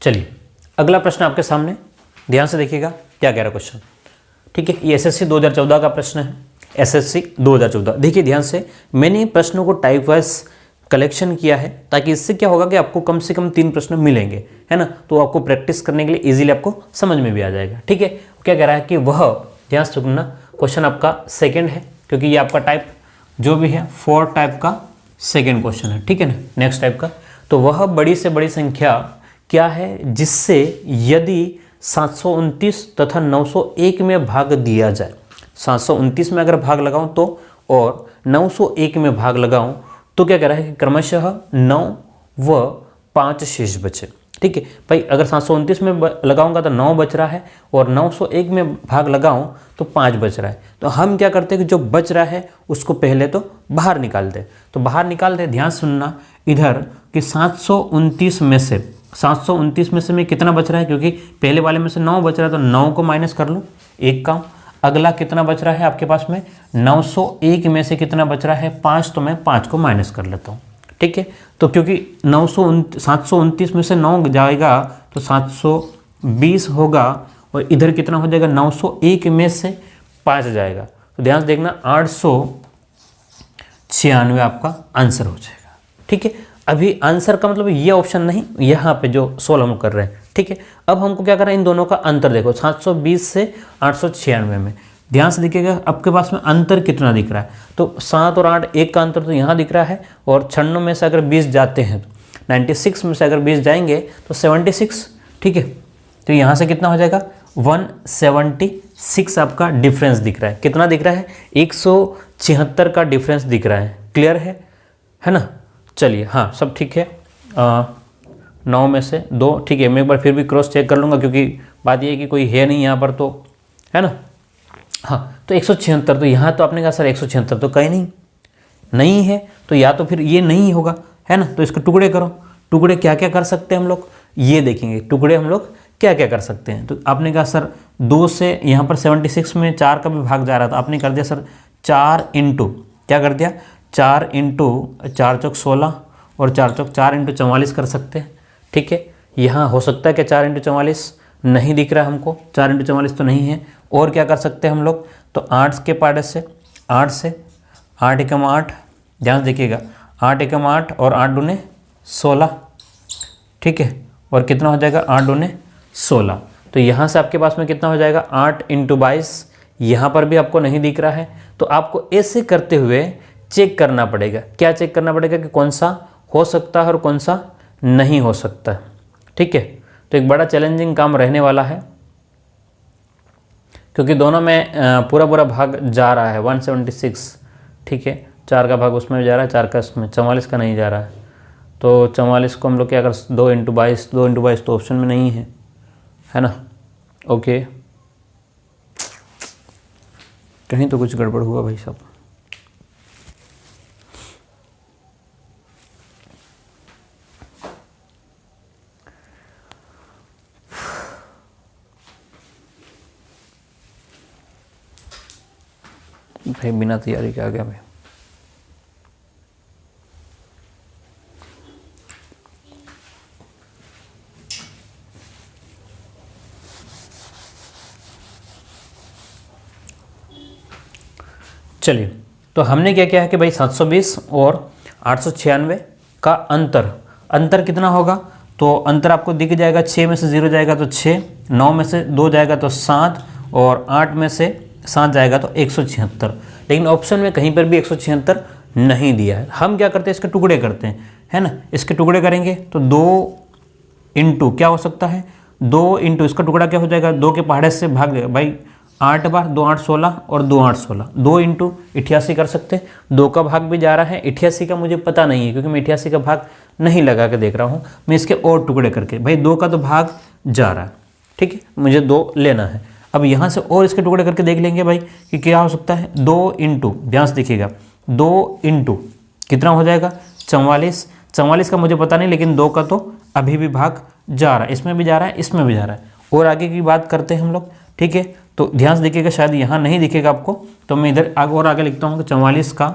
चलिए अगला प्रश्न आपके सामने, ध्यान से देखिएगा क्या कह रहा है क्वेश्चन। ठीक है, ये एसएससी 2014 का प्रश्न है, एसएससी 2014। देखिए ध्यान से, मैंने प्रश्नों को टाइप वाइज कलेक्शन किया है ताकि इससे क्या होगा कि आपको कम से कम 3 प्रश्न मिलेंगे, है ना, तो आपको प्रैक्टिस करने के लिए इजीली आपको समझ में भी आ जाएगा। ठीक है, क्या कह रहा है कि वह, ध्यान से सुनना, क्वेश्चन आपका सेकेंड है क्योंकि ये आपका टाइप जो भी है 4 टाइप का सेकेंड क्वेश्चन है। ठीक है ना, नेक्स्ट टाइप का, तो वह बड़ी से बड़ी संख्या क्या है जिससे यदि 729 तथा 901 में भाग दिया जाए, 729 में अगर भाग लगाऊं तो और 901 में भाग लगाऊं तो क्या कह रहा है कि क्रमशः 9 व 5 शेष बचे। ठीक है भाई, अगर 729 में लगाऊंगा तो 9 बच रहा है और 901 में भाग लगाऊं तो 5 बच रहा है। तो हम क्या करते हैं कि जो बच रहा है उसको पहले तो बाहर निकाल दे, तो बाहर निकाल दे। ध्यान सुनना इधर कि 729 में से में कितना बच रहा है, क्योंकि पहले वाले में से 9 बच रहा है तो 9 को माइनस कर लो, एक काम। अगला कितना बच रहा है आपके पास में 901 में से कितना बच रहा है 5, तो मैं 5 को माइनस कर लेता हूँ। ठीक है, तो क्योंकि 729 में से 9 जाएगा तो 720 होगा और इधर कितना हो जाएगा 901 में से 5 जाएगा, तो ध्यान से देखना 896 आपका आंसर हो जाएगा। ठीक है, अभी आंसर का मतलब ये ऑप्शन नहीं, यहाँ पे जो सोल्व हम कर रहे हैं। ठीक है, अब हमको क्या करना है, इन दोनों का अंतर देखो, 720 से 896 में। ध्यान से देखिएगा आपके पास में अंतर कितना दिख रहा है, तो 7 और 8 एक का अंतर तो यहाँ दिख रहा है, और 96 में से अगर 20 जाते हैं तो 96 में से अगर 20 जाएंगे तो 76। ठीक है, तो यहाँ से कितना हो जाएगा 176 आपका डिफरेंस दिख रहा है। कितना दिख रहा है 176 का डिफरेंस दिख रहा है। क्लियर है ना। चलिए हाँ, सब ठीक है। 9 में से 2, ठीक है, मैं एक बार फिर भी क्रॉस चेक कर लूँगा क्योंकि बात ये है कि कोई है नहीं यहाँ पर, तो है ना। हाँ, तो 176, तो यहाँ तो आपने कहा सर 176 तो कहीं नहीं है, तो या तो फिर ये नहीं होगा, है ना। तो इसके टुकड़े करो, टुकड़े क्या क्या कर सकते हैं हम लोग, ये देखेंगे टुकड़े हम लोग क्या क्या कर सकते हैं। तो आपने कहा सर 2 से यहाँ पर 76 में 4 का भी भाग जा रहा था, आपने कर दिया सर 4 इंटू, क्या कर दिया 4 इंटू 4 चौक 16 और 4 चौक 4 इंटू 44 कर सकते हैं। ठीक है, यहाँ हो सकता है कि 4 इंटू 44 नहीं दिख रहा है हमको, 4 इंटू 44 तो नहीं है। और क्या कर सकते हैं हम लोग, तो 8 के पार्ट से 8 एकम 8, ध्यान देखिएगा 8 एकम 8 और 8 दूने 16। ठीक है, और कितना हो जाएगा 8 दूने 16, तो यहाँ से आपके पास में कितना हो जाएगा 8 × 22, यहाँ पर भी आपको नहीं दिख रहा है। तो आपको ऐसे करते हुए चेक करना पड़ेगा। क्या चेक करना पड़ेगा कि कौन सा हो सकता है और कौन सा नहीं हो सकता है। ठीक है, तो एक बड़ा चैलेंजिंग काम रहने वाला है, क्योंकि दोनों में पूरा पूरा भाग जा रहा है 176। ठीक है, 4 का भाग उसमें भी जा रहा है, 4 का इसमें, 44 का नहीं जा रहा है। तो 44 को हम लोग क्या कर 2 × 22, 2 × 22 तो ऑप्शन में नहीं है ना। ओके, कहीं तो कुछ गड़बड़ हुआ भाई साहब। भाई बिना तैयारी के आ गया मैं। चलिए, तो हमने क्या किया है कि भाई 720 और 896 का अंतर कितना होगा। तो अंतर आपको दिख जाएगा, 6 में से 0 जाएगा तो 6, 9 में से 2 जाएगा तो 7 और 8 में से 7 जाएगा तो 176। लेकिन ऑप्शन में कहीं पर भी 176 नहीं दिया है। हम क्या करते हैं, इसके टुकड़े करते हैं, है ना। इसके टुकड़े करेंगे तो 2 × क्या हो सकता है, 2 × इसका टुकड़ा क्या हो जाएगा, 2 के पहाड़े से भाग देगा भाई 8 बार, 2 8 16 और 2 8 16, 2 × 88 कर सकते हैं। 2 का भाग भी जा रहा है, 88 का मुझे पता नहीं है क्योंकि मैं 88 का भाग नहीं लगा के देख रहा हूँ, मैं इसके और टुकड़े करके, भाई 2 का तो भाग जा रहा है। ठीक है, मुझे 2 लेना है। अब यहाँ से और इसके टुकड़े करके देख लेंगे भाई कि क्या हो सकता है। 2 × ध्यान से देखिएगा, 2 × कितना हो जाएगा 44। 44 का मुझे पता नहीं, लेकिन 2 का तो अभी भी भाग जा रहा है, इसमें भी जा रहा है, इसमें भी जा रहा है। और आगे की बात करते हैं हम लोग। ठीक है, तो ध्यान से देखिएगा, शायद यहाँ नहीं दिखेगा आपको, तो मैं इधर आगे और आगे लिखता हूँ कि 44 का,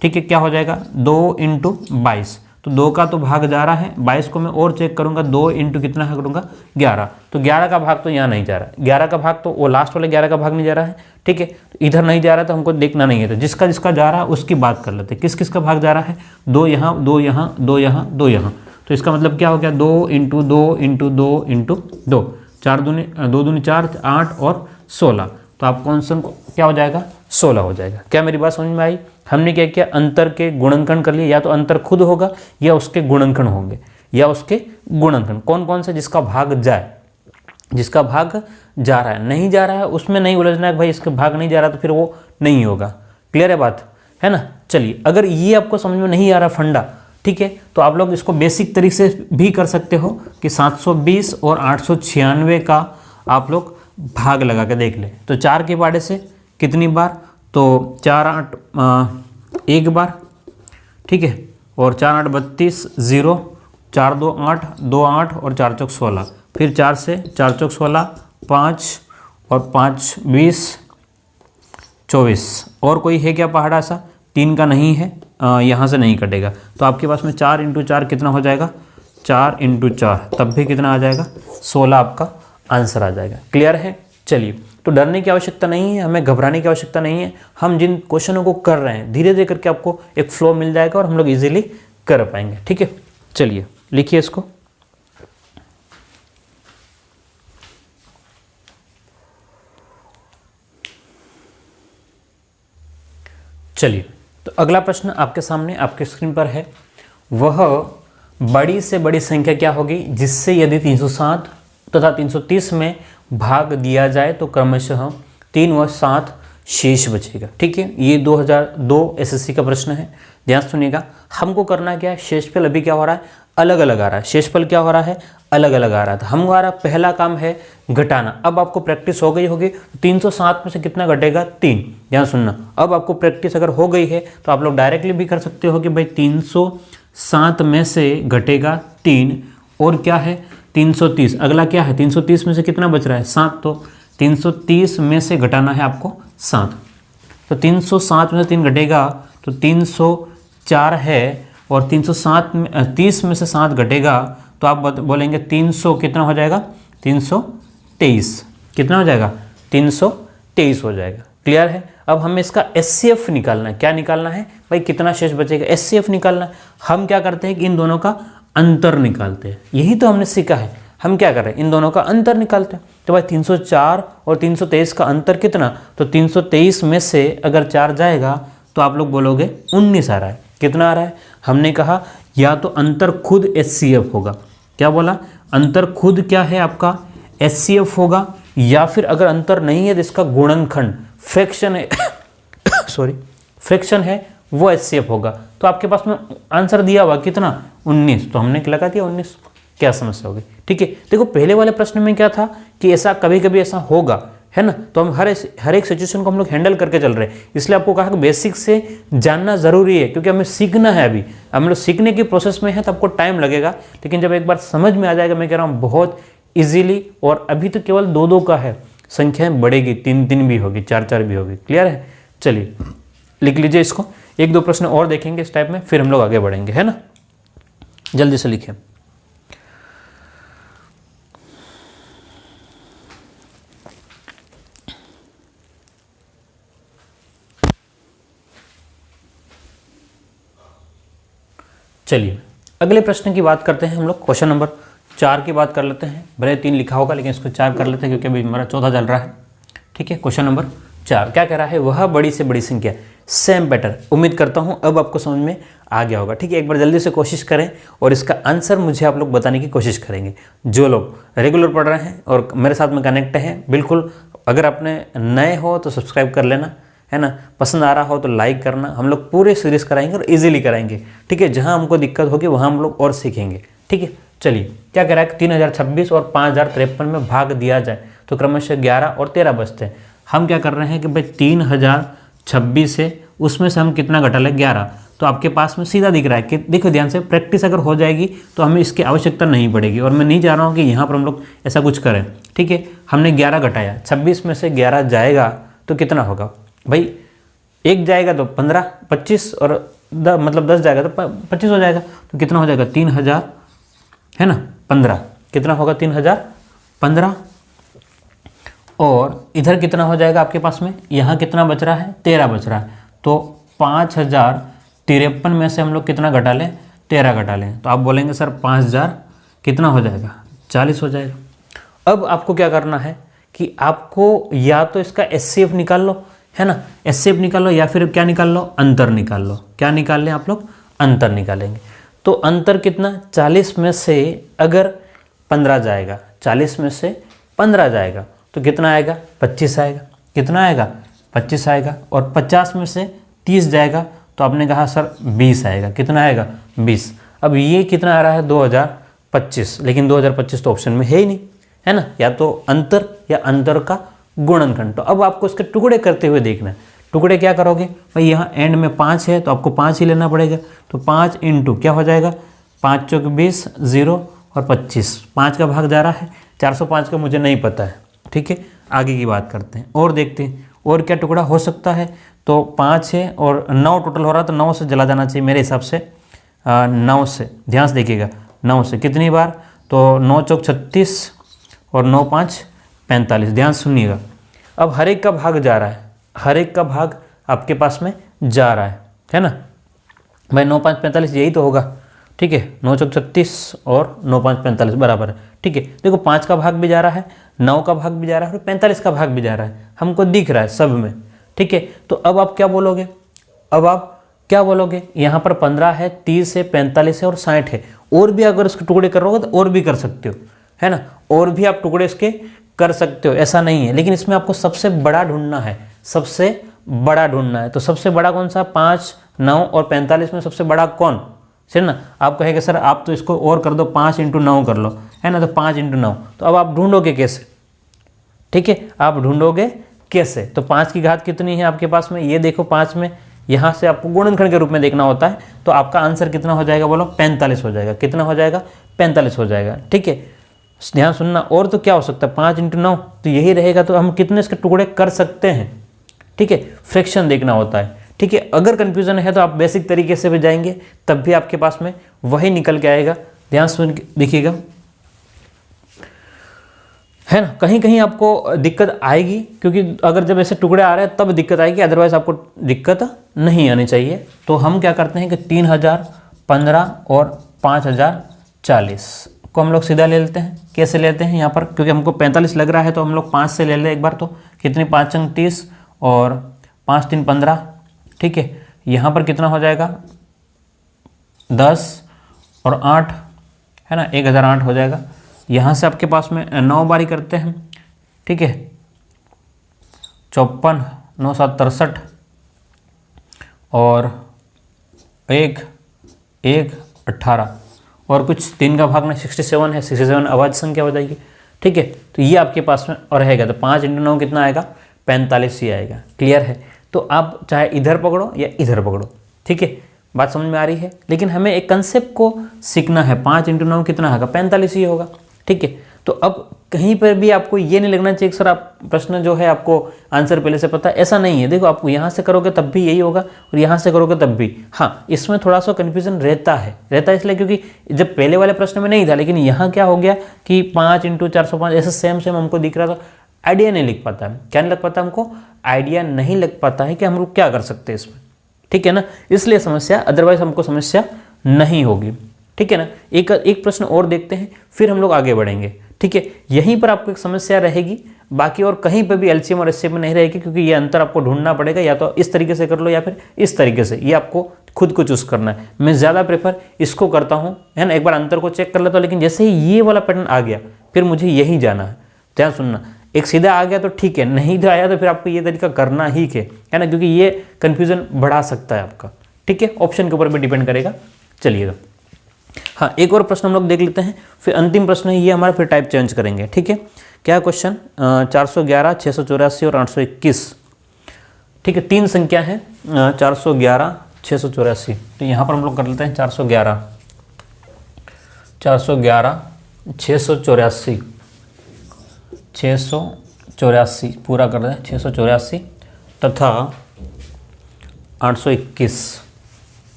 ठीक है, क्या हो जाएगा 2 × 22। तो 2 का तो भाग जा रहा है, 22 को मैं और चेक करूँगा, 2 × कितना है करूँगा 11। तो 11 का भाग तो यहाँ नहीं जा रहा है, 11 का भाग तो वो लास्ट वाले 11 का भाग नहीं जा रहा है। ठीक है, तो इधर नहीं जा रहा है तो हमको देखना नहीं है। तो जिसका जिसका जा रहा है उसकी बात कर लेते हैं। किस किस का भाग जा रहा है, 2 यहाँ, 2 यहाँ, 2 यहाँ, 2 यहाँ। तो इसका मतलब क्या हो गया 2 × 2 × 2 × 2, 4 दूनी 2 दूनी 4, 8 और 16। तो आपको आंसर क्या हो जाएगा 16 हो जाएगा। क्या मेरी बात समझ में आई। हमने क्या किया, अंतर के गुणनखंड कर लिए, या तो अंतर खुद होगा या उसके गुणनखंड होंगे, या उसके गुणनखंड कौन कौन से जिसका भाग जाए, जिसका भाग जा रहा है, नहीं जा रहा है उसमें नहीं उलझना है भाई, इसके भाग नहीं जा रहा तो फिर वो नहीं होगा। क्लियर है बात, है ना। चलिए, अगर ये आपको समझ में नहीं आ रहा फंडा, ठीक है, तो आप लोग इसको बेसिक तरीके से भी कर सकते हो कि 720 और 896 का आप लोग भाग लगा के देख ले। तो 4 के पहाड़े से कितनी बार, तो 4 8 1 बार, ठीक है, और 4 8 32 0, 4 2 8, 2 8 और 4 चौक 16, फिर 4 से 4 चौक 16, 5 और 5 20 24। और कोई है क्या पहाड़ा ऐसा, 3 का नहीं है, यहाँ से नहीं कटेगा। तो आपके पास में 4 × 4 कितना हो जाएगा, 4 × 4 तब भी कितना आ जाएगा 16 आपका आंसर आ जाएगा। क्लियर है। चलिए, तो डरने की आवश्यकता नहीं है, हमें घबराने की आवश्यकता नहीं है। हम जिन क्वेश्चनों को कर रहे हैं धीरे धीरे करके आपको एक फ्लो मिल जाएगा और हम लोग इजीली कर पाएंगे। ठीक है, चलिए लिखिए इसको। चलिए, तो अगला प्रश्न आपके सामने आपके स्क्रीन पर है। वह बड़ी से बड़ी संख्या क्या होगी जिससे यदि 307 तथा 330 में भाग दिया जाए तो क्रमशः 3 व 7 शेष बचेगा। ठीक है, ये 2002 एसएससी का प्रश्न है। ध्यान सुनिएगा, हमको करना क्या है, शेषफल अभी क्या हो रहा है, अलग अलग आ रहा है। शेषफल क्या हो रहा है, अलग अलग आ रहा था। हमारा पहला काम है घटाना। अब आपको प्रैक्टिस हो गई होगी, 307 में से कितना घटेगा 3। ध्यान सुनना, अब आपको प्रैक्टिस अगर हो गई है तो आप लोग डायरेक्टली भी कर सकते हो कि भाई 307 में से घटेगा 3 और क्या है 330। अगला क्या है, 330 में से कितना बच रहा है 7, तो 330 में से घटाना है आपको 7। तो 307 में से 3 घटेगा तो 304 है, और 307 में 30 में से 7 घटेगा तो आप बोलेंगे 300 कितना हो जाएगा 323। कितना हो जाएगा 323 हो जाएगा। क्लियर है। अब हमें इसका एचसीएफ निकालना है। क्या निकालना है भाई, कितना शेष बचेगा, एचसीएफ निकालना है। हम क्या करते हैं कि इन दोनों का अंतर निकालते हैं। यही तो हमने सीखा है, हम क्या कर रहे हैं, इन दोनों का अंतर निकालते हैं। तो भाई 304 और 323 का अंतर कितना, तो 323 में से अगर 4 जाएगा तो आप लोग बोलोगे 19 आ रहा है। कितना आ रहा है, हमने कहा या तो अंतर खुद HCF होगा, क्या बोला, अंतर खुद क्या है आपका HCF होगा, या फिर अगर अंतर नहीं है तो इसका गुणनखंड फ्रैक्शन है सॉरी फ्रैक्शन है वो HCF होगा। तो आपके पास में आंसर दिया हुआ कितना 19, तो हमने लगा दिया 19। क्या समस्या होगी, ठीक है। देखो पहले वाले प्रश्न में क्या था कि ऐसा कभी कभी ऐसा होगा, है ना, तो हम हर एक सिचुएशन को हम लोग हैंडल करके चल रहे हैं। इसलिए आपको कहा कि बेसिक से जानना जरूरी है, क्योंकि हमें सीखना है। अभी हम लोग सीखने की प्रोसेस में है तो आपको टाइम लगेगा, लेकिन जब एक बार समझ में आ जाएगा, मैं कह रहा हूँ बहुत इजीली। और अभी तो केवल 2-2 का है, संख्याएं बढ़ेगी, 3-3 भी होगी, 4-4 भी होगी। क्लियर है, चलिए लिख लीजिए इसको। 1-2 प्रश्न और देखेंगे इस टाइप में, फिर हम लोग आगे बढ़ेंगे, है ना। जल्दी से लिखें। चलिए अगले प्रश्न की बात करते हैं हम लोग। क्वेश्चन नंबर 4 की बात कर लेते हैं। भले 3 लिखा होगा लेकिन इसको 4 कर लेते हैं क्योंकि अभी हमारा 14 चल रहा है, ठीक है। क्वेश्चन नंबर 4 क्या कह रहा है, वह बड़ी से बड़ी संख्या सेम पैटर्न। उम्मीद करता हूं अब आपको समझ में आ गया होगा, ठीक है। एक बार जल्दी से कोशिश करें और इसका आंसर मुझे आप लोग बताने की कोशिश करेंगे। जो लोग रेगुलर पढ़ रहे हैं और मेरे साथ में कनेक्ट हैं, बिल्कुल अगर आपने नए हो तो सब्सक्राइब कर लेना, है ना। पसंद आ रहा हो तो लाइक करना। हम लोग पूरे सीरीज कराएंगे और इजीली कराएंगे, ठीक है। जहां हमको दिक्कत होगी वहां हम लोग और सीखेंगे, ठीक है। चलिए क्या कह रहा है, 3026 और 5053 में भाग दिया जाए तो क्रमशः 11 और 13 बचते हैं। हम क्या कर रहे हैं कि भाई 3026 है, उसमें से हम कितना घटा लें 11, तो आपके पास में सीधा दिख रहा है कि देखो ध्यान से, प्रैक्टिस अगर हो जाएगी तो हमें इसकी आवश्यकता नहीं पड़ेगी। और मैं नहीं चाह रहा हूँ कि यहाँ पर हम लोग ऐसा कुछ करें, ठीक है। हमने 11 घटाया, 26 में से 11 जाएगा तो कितना होगा भाई, 1 जाएगा तो 15, 25 और मतलब 10 जाएगा तो 25 हो जाएगा। तो कितना हो जाएगा 3000, है ना, 15। कितना होगा 3015। और इधर कितना हो जाएगा आपके पास में, यहाँ कितना बच रहा है 13 बच रहा है। तो 5053 में से हम लोग कितना घटा लें, 13 घटा लें। तो आप बोलेंगे सर 5000 कितना हो जाएगा 40 हो जाएगा। अब आपको क्या करना है कि आपको या तो इसका HCF निकाल लो, है ना, HCF निकाल लो, या फिर क्या निकाल लो, अंतर निकाल लो। क्या निकाल लें आप लोग, अंतर निकालेंगे। तो अंतर कितना, 40 में से अगर 15 जाएगा, 40 में से 15 जाएगा तो कितना आएगा 25 आएगा। कितना आएगा 25 आएगा। और 50 में से 30 जाएगा तो आपने कहा सर 20 आएगा। कितना आएगा 20। अब ये कितना आ रहा है 2025, लेकिन 2025 तो ऑप्शन में है ही नहीं, है ना, या तो अंतर या अंतर का गुणनखंड। तो अब आपको इसके टुकड़े करते हुए देखना है। टुकड़े क्या करोगे भाई, यहाँ एंड में 5 है तो आपको 5 ही लेना पड़ेगा। तो 5 इंटू क्या हो जाएगा, 5 चौक 20, 0 और 25, 5 का भाग जा रहा है, 405 का मुझे नहीं पता है, ठीक है। आगे की बात करते हैं और देखते हैं और क्या टुकड़ा हो सकता है। तो 5 है और 9 टोटल हो रहा, तो 9 से जला जाना चाहिए मेरे हिसाब से। 9 से, ध्यान से देखिएगा, 9 से कितनी बार, तो 9 चौक 36 और 9 5 45। ध्यान सुनिएगा, अब हर एक का भाग जा रहा है, हर एक का भाग आपके पास में जा रहा है ना भाई। 9 5 45 यही तो होगा, ठीक है। 9 चौक 36 और 9 5 45 बराबर है, ठीक है। देखो 5 का भाग भी जा रहा है, 9 का भाग भी जा रहा है और 45 का भाग भी जा रहा है, हमको दिख रहा है सब में, ठीक है। तो अब आप क्या बोलोगे, अब आप क्या बोलोगे, यहाँ पर 15 है, 30 है, 45 है और 60 है। और भी अगर इसके टुकड़े करोगे तो और भी कर सकते हो, है ना, और भी आप टुकड़े इसके कर सकते हो, ऐसा नहीं है। लेकिन इसमें आपको सबसे बड़ा ढूंढना है, सबसे बड़ा ढूंढना है। तो सबसे बड़ा कौन सा, 5, 9 और 45 में सबसे बड़ा कौन, है ना। आप कहेंगे सर आप तो इसको और कर दो, 5 इंटू 9 कर लो, है ना। तो 5 इंटू 9, तो अब आप ढूंढोगे कैसे, ठीक है, आप ढूंढोगे कैसे। तो 5 की घात कितनी है आपके पास में, ये देखो 5 में, यहाँ से आपको गुणनखंड के रूप में देखना होता है। तो आपका आंसर कितना हो जाएगा बोलो, 45 हो जाएगा। कितना हो जाएगा, 45 हो जाएगा, ठीक है। ध्यान सुनना, और तो क्या हो सकता है, 5 इंटू 9 तो यही रहेगा। तो हम कितने इसके टुकड़े कर सकते हैं, ठीक है, फ्रैक्शन देखना होता है, ठीक है। अगर कंफ्यूजन है तो आप बेसिक तरीके से भी जाएंगे, तब भी आपके पास में वही निकल के आएगा। ध्यान सुन देखिएगा, है ना। कहीं कहीं आपको दिक्कत आएगी, क्योंकि अगर जब ऐसे टुकड़े आ रहे हैं तब दिक्कत आएगी, अदरवाइज आपको दिक्कत नहीं आनी चाहिए। तो हम क्या करते हैं कि 3015 और 5040 को हम लोग सीधा ले लेते हैं। कैसे लेते हैं यहाँ पर, क्योंकि हमको 45 लग रहा है तो हम लोग 5 से ले लें एक बार। तो कितनी 5 अंक 30 और 5 3 15, ठीक है। यहाँ पर कितना हो जाएगा 10 और 8 है ना, 1008 हो जाएगा। यहाँ से आपके पास में 9 बारी करते हैं, ठीक है। 54 9 7 63 और 1 1 18 और कुछ 3 का भाग में 67 है, 67 अभाज्य संख्या हो जाएगी, ठीक है। तो ये आपके पास में और रहेगा, तो 5 × 9 कितना आएगा 45 ही आएगा। क्लियर है। तो आप चाहे इधर पकड़ो या इधर पकड़ो, ठीक है, बात समझ में आ रही है। लेकिन हमें एक कंसेप्ट को सीखना है। 5 × 9 कितना होगा 45 ही होगा, ठीक है। तो अब कहीं पर भी आपको ये नहीं लगना चाहिए कि सर आप प्रश्न जो है आपको आंसर पहले से पता है, ऐसा नहीं है। देखो आपको यहाँ से करोगे तब भी यही होगा और यहाँ से करोगे तब भी। हाँ, इसमें थोड़ा सा कन्फ्यूजन रहता है इसलिए क्योंकि जब पहले वाले प्रश्न में नहीं था, लेकिन यहाँ क्या हो गया कि 5 × 405 ऐसे सेम हमको दिख रहा था। आइडिया नहीं लग पाता है। क्या नहीं लग पाता हमको? आइडिया नहीं लग पाता है कि हम लोग क्या कर सकते हैं इसमें, ठीक है ना। इसलिए समस्या, अदरवाइज हमको समस्या नहीं होगी, ठीक है ना। एक प्रश्न और देखते हैं, फिर हम लोग आगे बढ़ेंगे, ठीक है। यहीं पर आपको एक समस्या रहेगी, बाकी और कहीं पर भी एलसीएम और एचसीएफ में नहीं रहेगी, क्योंकि ये अंतर आपको ढूंढना पड़ेगा। या तो इस तरीके से कर लो या फिर इस तरीके से, ये आपको खुद को चूज करना है। मैं ज़्यादा प्रेफर इसको करता हूँ, है ना। एक बार अंतर को चेक कर लेता हूँ, लेकिन जैसे ही ये वाला पैटर्न आ गया फिर मुझे यही जाना है। ध्यान सुनना, एक सीधा आ गया तो ठीक है, नहीं तो आया तो फिर आपको ये तरीका करना ही है ना, क्योंकि ये कन्फ्यूजन बढ़ा सकता है आपका, ठीक है। ऑप्शन के ऊपर भी डिपेंड करेगा। चलिएगा, हाँ, एक और प्रश्न हम लोग देख लेते हैं, फिर अंतिम प्रश्न है ये हमारा, फिर टाइप चेंज करेंगे, ठीक है। क्या क्वेश्चन 411 684 और 821, ठीक है। 3 संख्या है 411 684। तो यहाँ पर हम लोग कर लेते हैं 411 684 684 पूरा कर दें 684 तथा 821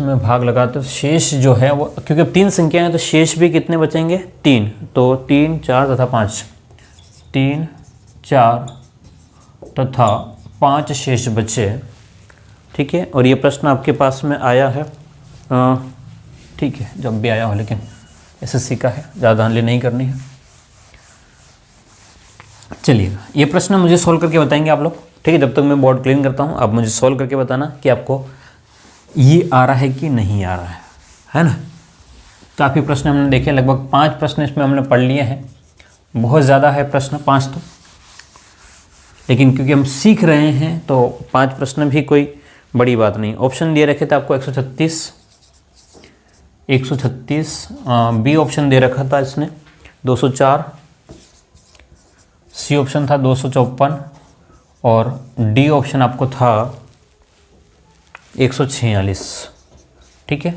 में भाग लगाते तो शेष जो है वो, क्योंकि अब 3 संख्या हैं तो शेष भी कितने बचेंगे 3, तो 3 4 तथा 5, 3 4 तथा 5 शेष बचे, ठीक है। और ये प्रश्न आपके पास में आया है, ठीक है, जब भी आया हो, लेकिन एसएससी का है, ज़्यादा हल्ले नहीं करनी है। चलिएगा, ये प्रश्न मुझे सोल्व करके बताएंगे आप लोग, ठीक है। जब तक मैं बोर्ड क्लीन करता हूँ, आप मुझे सोल्व करके बताना कि आपको ये आ रहा है कि नहीं आ रहा है ना। काफ़ी प्रश्न हमने देखे, लगभग 5 प्रश्न इसमें हमने पढ़ लिए हैं। बहुत ज़्यादा है प्रश्न 5 तो, लेकिन क्योंकि हम सीख रहे हैं तो 5 प्रश्न भी कोई बड़ी बात नहीं। ऑप्शन दिए रखे थे आपको 136 बी ऑप्शन दे रखा था इसने 204, सी ऑप्शन था 254 और डी ऑप्शन आपको था 146, ठीक है।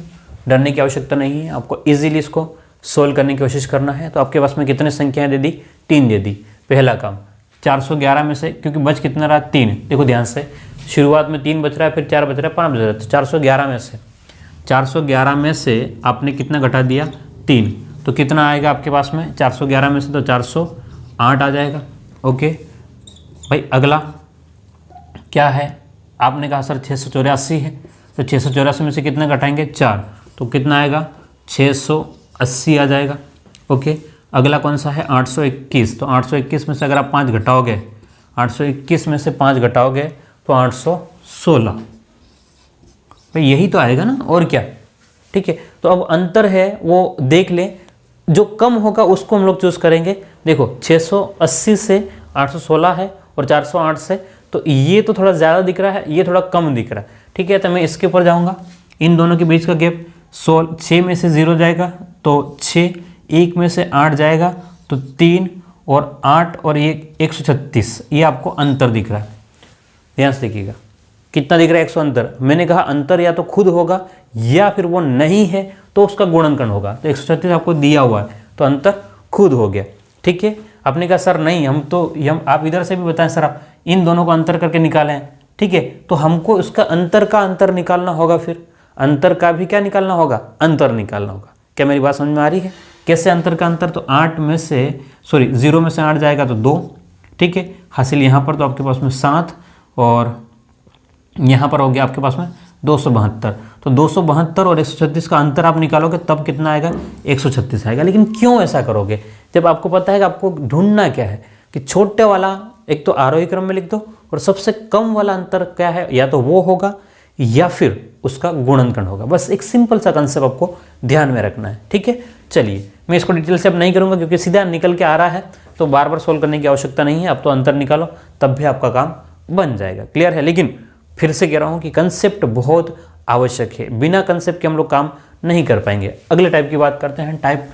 डरने की आवश्यकता नहीं है, आपको इजीली इसको सोल्व करने की कोशिश करना है। तो आपके पास में कितने संख्याएं दे दी? 3 दे दी। पहला काम 411 में से, क्योंकि बच कितना रहा 3, देखो ध्यान से, शुरुआत में 3 बच रहा है, फिर 4 बच रहा है, 5 बच रहा है। तो 411 में से आपने कितना घटा दिया 3, तो कितना आएगा आपके पास में 411 में से? तो 408 आ जाएगा। ओके भाई, अगला क्या है? आपने कहा सर 684 है, तो 684 में से कितना घटाएंगे 4, तो कितना आएगा 680 आ जाएगा। ओके, अगला कौन सा है 821, तो 821 में से अगर आप 5 घटाओगे, 821 में से 5 घटाओगे तो 816, भाई यही तो आएगा ना, और क्या, ठीक है। तो अब अंतर है वो देख लें, जो कम होगा उसको हम लोग चूज़ करेंगे। देखो 680 से 816 है और 408 से, तो ये तो थोड़ा ज़्यादा दिख रहा है, ये थोड़ा कम दिख रहा है, ठीक है। तो मैं इसके ऊपर जाऊँगा, इन दोनों के बीच का गैप 6 में से 0 जाएगा तो 6, 1 में से 8 जाएगा तो 3 और 8 और ये 136, ये आपको अंतर दिख रहा है। ध्यान से देखिएगा कितना दिख रहा है 100 अंतर। मैंने कहा अंतर या तो खुद होगा या फिर वो नहीं है तो उसका गुणनखंड होगा। तो 136 आपको दिया हुआ है तो अंतर खुद हो गया, ठीक है। आपने कहा सर नहीं, हम आप इधर से भी बताएं सर, आप इन दोनों को अंतर करके निकालें, ठीक है। तो हमको उसका अंतर का अंतर निकालना होगा, फिर अंतर का भी क्या निकालना होगा? अंतर निकालना होगा। क्या मेरी बात समझ में आ रही है? कैसे अंतर का अंतर? तो 8 में से 0 में से 8 जाएगा तो 2, ठीक है। हासिल यहाँ पर तो आपके पास में 7 और यहाँ पर हो गया आपके पास में 272। तो 272 और 136 का अंतर आप निकालोगे तब कितना आएगा, 136 आएगा। लेकिन क्यों ऐसा करोगे जब आपको पता है कि आपको ढूंढना क्या है कि छोटे वाला एक तो आरोही क्रम में लिख दो और सबसे कम वाला अंतर क्या है, या तो वो होगा या फिर उसका गुणनखंड होगा। बस एक सिंपल सा कंसेप्ट आपको ध्यान में रखना है, ठीक है। चलिए मैं इसको डिटेल से अब नहीं करूँगा क्योंकि सीधा निकल के आ रहा है, तो बार बार सोल्व करने की आवश्यकता नहीं है। अब तो अंतर निकालो तब भी आपका काम बन जाएगा, क्लियर है। लेकिन फिर से कह रहा हूँ कि कंसेप्ट बहुत आवश्यक है, बिना कंसेप्ट के हम लोग काम नहीं कर पाएंगे। अगले टाइप की बात करते हैं, टाइप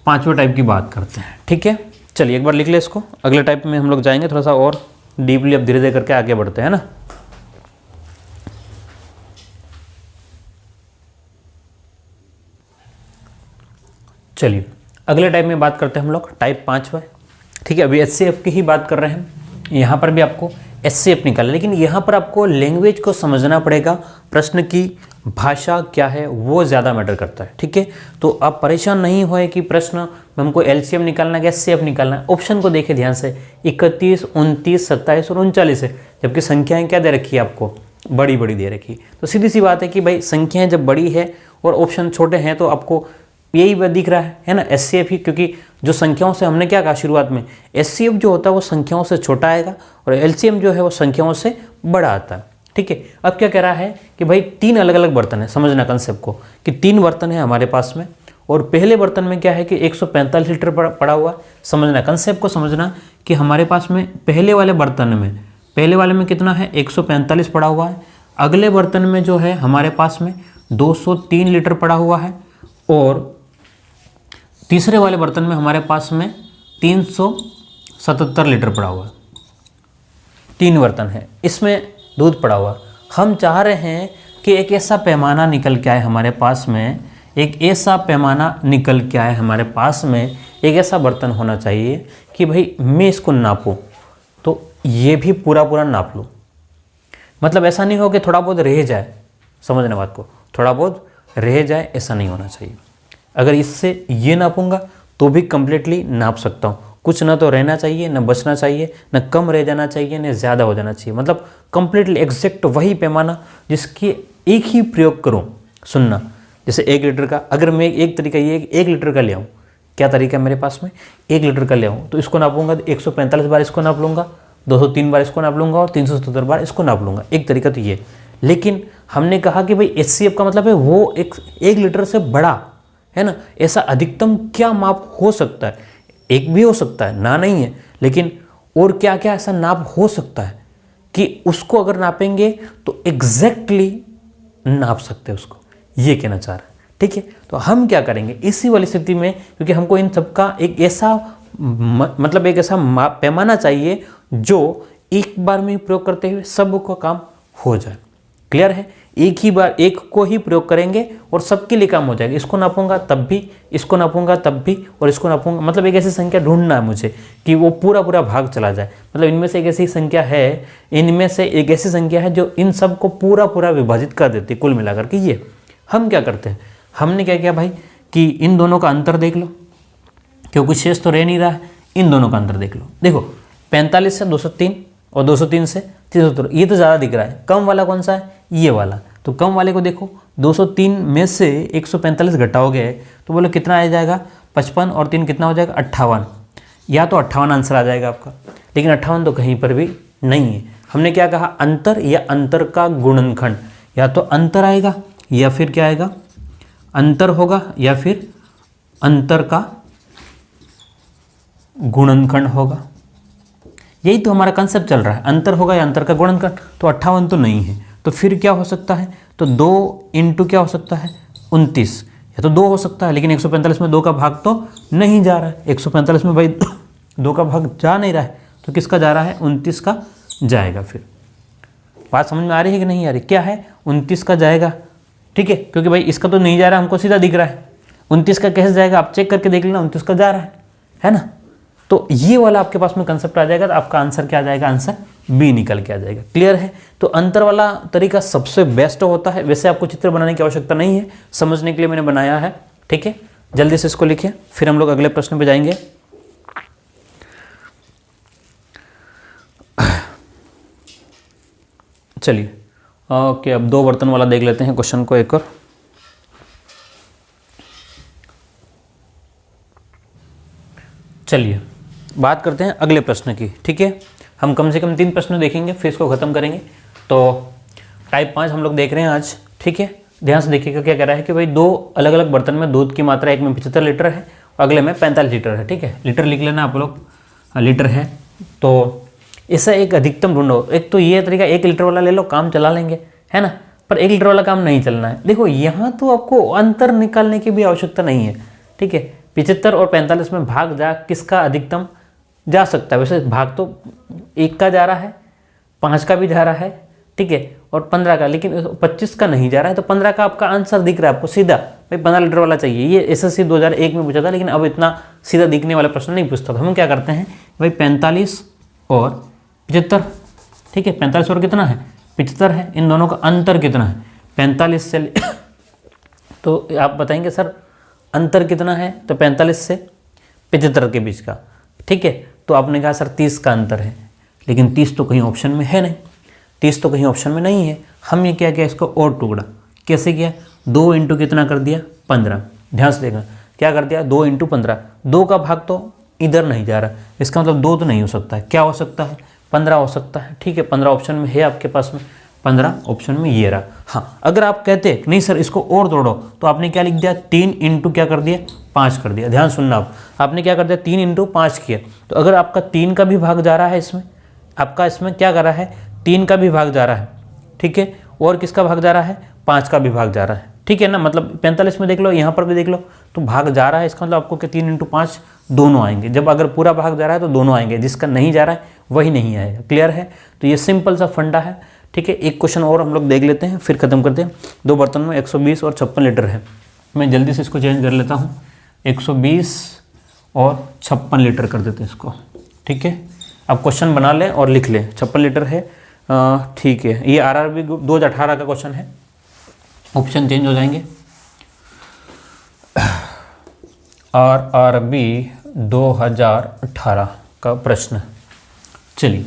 5वें टाइप की बात करते हैं, ठीक है। चलिए एक बार लिख ले इसको, अगले टाइप में हम लोग जाएंगे थोड़ा सा और डीपली, अब धीरे धीरे करके आगे बढ़ते हैं ना। चलिए अगले टाइप में बात करते हैं हम लोग, टाइप 5वां, ठीक है। अभी एचसीएफ की ही बात कर रहे हैं, यहाँ पर भी आपको एचसीएफ निकालना, लेकिन यहाँ पर आपको लैंग्वेज को समझना पड़ेगा, प्रश्न की भाषा क्या है वो ज़्यादा मैटर करता है, ठीक है। तो आप परेशान नहीं होए कि प्रश्न में हमको एलसीएम निकालना है, एचसीएफ निकालना है। ऑप्शन को देखिए ध्यान से, 31, 29, 27 और 39 है, जबकि संख्याएँ क्या दे रखी है आपको, बड़ी बड़ी दे रखी। तो सीधी सी बात है कि भाई संख्याएँ जब बड़ी है और ऑप्शन छोटे हैं तो आपको यही दिख रहा है ना, एचसीएफ ही, क्योंकि जो संख्याओं से हमने क्या कहा शुरुआत में, एचसीएफ जो होता है वो संख्याओं से छोटा आएगा और एलसीएम जो है वो संख्याओं से बड़ा आता है, ठीक है। अब क्या कह रहा है कि भाई 3 अलग अलग बर्तन है, समझना कंसेप्ट को कि 3 बर्तन है हमारे पास में, और पहले बर्तन में क्या है कि 145 लीटर पड़ा हुआ। समझना कंसेप्ट को, समझना कि हमारे पास में पहले वाले बर्तन में, पहले वाले में कितना है, 145 पड़ा हुआ है। अगले बर्तन में जो है हमारे पास में 203 लीटर पड़ा हुआ है, और तीसरे वाले बर्तन में हमारे पास में 377 लीटर पड़ा हुआ है। 3 बर्तन है, इसमें दूध पड़ा हुआ। हम चाह रहे हैं कि एक ऐसा पैमाना निकल के आए हमारे पास में, एक ऐसा पैमाना निकल के आए हमारे पास में, एक ऐसा बर्तन होना चाहिए कि भाई मैं इसको नापूं तो ये भी पूरा पूरा नाप लूँ। मतलब ऐसा नहीं हो कि थोड़ा बहुत रह जाए, समझने बात को, थोड़ा बहुत रह जाए, ऐसा नहीं होना चाहिए। अगर इससे ये नापूंगा तो भी कंप्लीटली नाप सकता हूँ, कुछ ना तो रहना चाहिए, ना बचना चाहिए, ना कम रह जाना चाहिए, ना ज़्यादा हो जाना चाहिए। मतलब कंप्लीटली एग्जैक्ट वही पैमाना जिसके एक ही प्रयोग करूँ। सुनना, जैसे 1 लीटर का, अगर मैं एक तरीका ये 1 लीटर का ले आऊँ, क्या तरीका है मेरे पास में, 1 लीटर का ले आऊँ तो इसको नापूंगा, 145 बार इसको नाप लूँगा, 203 बार इसको नाप लूँगा और 377 बार इसको नाप लूँगा। एक तरीका तो ये। लेकिन हमने कहा कि भाई एचसीएफ का मतलब है वो 1 लीटर से बड़ा है ना, ऐसा अधिकतम क्या माप हो सकता है, एक भी हो सकता है ना, नहीं है, लेकिन और क्या क्या ऐसा नाप हो सकता है कि उसको अगर नापेंगे तो एग्जैक्टली नाप सकते हैं उसको, ये कहना चाह रहा है, ठीक है। तो हम क्या करेंगे इसी वाली स्थिति में, क्योंकि हमको इन सब का एक ऐसा मतलब एक ऐसा पैमाना चाहिए जो एक बार में प्रयोग करते हुए सबको काम हो जाए, क्लियर है। एक ही बार एक को ही प्रयोग करेंगे और सबके लिए काम हो जाएगा। इसको नापूंगा तब भी, इसको नापूंगा तब भी, और इसको नापूंगा, मतलब एक ऐसी संख्या ढूंढना है मुझे कि वो पूरा पूरा भाग चला जाए। मतलब इनमें से एक ऐसी संख्या है, इनमें से एक ऐसी संख्या है जो इन सब को पूरा पूरा विभाजित कर देती है कुल मिलाकर के। ये हम क्या करते हैं, हमने क्या किया भाई कि इन दोनों का अंतर देख लो, क्योंकि शेष तो रह नहीं रहा है, इन दोनों का अंतर देख लो। देखो 45 से 203 और 203 से 373, ये तो ज़्यादा दिख रहा है। कम वाला कौन सा है, ये वाला। तो कम वाले को देखो, 203 में से 145 घटाओगे तो बोलो कितना आ जाएगा, 55 और 3 कितना हो जाएगा, 58। या तो 58 आंसर आ जाएगा आपका, लेकिन 58 तो कहीं पर भी नहीं है। हमने क्या कहा, अंतर या अंतर का गुणनखंड, या तो अंतर आएगा या फिर क्या आएगा, अंतर होगा या फिर अंतर का गुणनखंड होगा। यही तो हमारा कंसेप्ट चल रहा है, अंतर होगा या अंतर का गुणनखंड। तो 58 तो नहीं है, तो फिर क्या हो सकता है, तो 2 इंटू क्या हो सकता है, 29, या तो 2 हो सकता है। लेकिन 145 में 2 का भाग तो नहीं जा रहा है, 145 में भाई 2 का भाग जा नहीं रहा है, तो किसका जा रहा है, 29 का जाएगा। फिर बात समझ में आ रही है कि नहीं आ रही, क्या है, 29 का जाएगा, ठीक है। क्योंकि भाई इसका तो नहीं जा रहा, हमको सीधा दिख रहा है, 29 का कैसे जाएगा, आप चेक करके देख लेना, 29 का जा रहा है ना। तो ये वाला आपके पास में कंसेप्ट आ जाएगा, तो आपका आंसर क्या आ जाएगा, आंसर बी निकल के आ जाएगा, क्लियर है। तो अंतर वाला तरीका सबसे बेस्ट होता है। वैसे आपको चित्र बनाने की आवश्यकता नहीं है, समझने के लिए मैंने बनाया है, ठीक है। जल्दी से इसको लिखिए, फिर हम लोग अगले प्रश्न पे जाएंगे। चलिए ओके, अब 2 बर्तन वाला देख लेते हैं क्वेश्चन को एक और। चलिए बात करते हैं अगले प्रश्न की। ठीक है, हम कम से कम 3 प्रश्न देखेंगे फिर इसको ख़त्म करेंगे। तो टाइप 5 हम लोग देख रहे हैं आज। ठीक है, ध्यान से देखिएगा क्या कह रहा है कि भाई 2 अलग अलग बर्तन में दूध की मात्रा, एक में 75 लीटर है और अगले में 45 लीटर है। ठीक है, लीटर लिख लेना आप लोग, लीटर है। तो इससे एक अधिकतम ढूंढो। एक तो ये तरीका 1 लीटर वाला ले लो, काम चला लेंगे, है ना। पर 1 लीटर वाला काम नहीं चलना है। देखो यहाँ तो आपको अंतर निकालने की भी आवश्यकता नहीं है। ठीक है, 75 और 45 में भाग जा किसका अधिकतम जा सकता है। वैसे भाग तो 1 का जा रहा है, 5 का भी जा रहा है, ठीक है, और 15 का, लेकिन 25 का नहीं जा रहा है। तो 15 का आपका आंसर दिख रहा है आपको सीधा, भाई 15 लीटर वाला चाहिए। ये एसएससी 2001 में पूछा था, लेकिन अब इतना सीधा दिखने वाला प्रश्न नहीं पूछता। तो हम क्या करते हैं भाई 45 और 75, ठीक है, 45 और कितना है 75 है, इन दोनों का अंतर कितना है 45 से तो आप बताएंगे सर अंतर कितना है, तो 45 से 75 के बीच का। ठीक है, तो आपने कहा सर 30 का अंतर है, लेकिन 30 तो कहीं ऑप्शन में है नहीं, 30 तो कहीं ऑप्शन में नहीं है। हम ये क्या किया, इसको और टुकड़ा कैसे किया, 2 इंटू कितना कर दिया 15। ध्यान से देखना क्या कर दिया, 2 इंटू 15। 2 का भाग तो इधर नहीं जा रहा, इसका मतलब 2 तो नहीं हो सकता है। क्या हो सकता है 15 हो सकता है। ठीक है, 15 ऑप्शन में है आपके पास में, 15 ऑप्शन में ये रहा। हाँ, अगर आप कहते नहीं सर इसको और तोड़ो, तो आपने क्या लिख दिया 3 इंटू क्या कर दिया 5 कर दिया। ध्यान सुनना, आपने क्या कर दिया 3 इंटू 5 किया। तो अगर आपका 3 का भी भाग जा रहा है इसमें, आपका इसमें क्या कर रहा है 3 का भी भाग जा रहा है, ठीक है, और किसका भाग जा रहा है 5 का भी भाग जा रहा है। ठीक है ना, मतलब 45 में देख लो, यहाँ पर भी देख लो, तो भाग जा रहा है, इसका मतलब आपको कि 3 इंटू 5 दोनों आएंगे। जब अगर पूरा भाग जा रहा है तो दोनों आएंगे, जिसका नहीं जा रहा है वही नहीं आएगा। क्लियर है, तो ये सिंपल सा फंडा है। ठीक है, एक क्वेश्चन और हम लोग देख लेते हैं फिर खत्म करते हैं। 2 बर्तन में 120 और 56 लीटर है। मैं जल्दी से इसको चेंज कर लेता हूँ, 120 और 56 लीटर कर देते हैं इसको। ठीक है, अब क्वेश्चन बना लें और लिख लें, 56 लीटर है। ठीक है, ये RRB 2018 का क्वेश्चन है, ऑप्शन चेंज हो जाएंगे। RRB 2018 का प्रश्न। चलिए,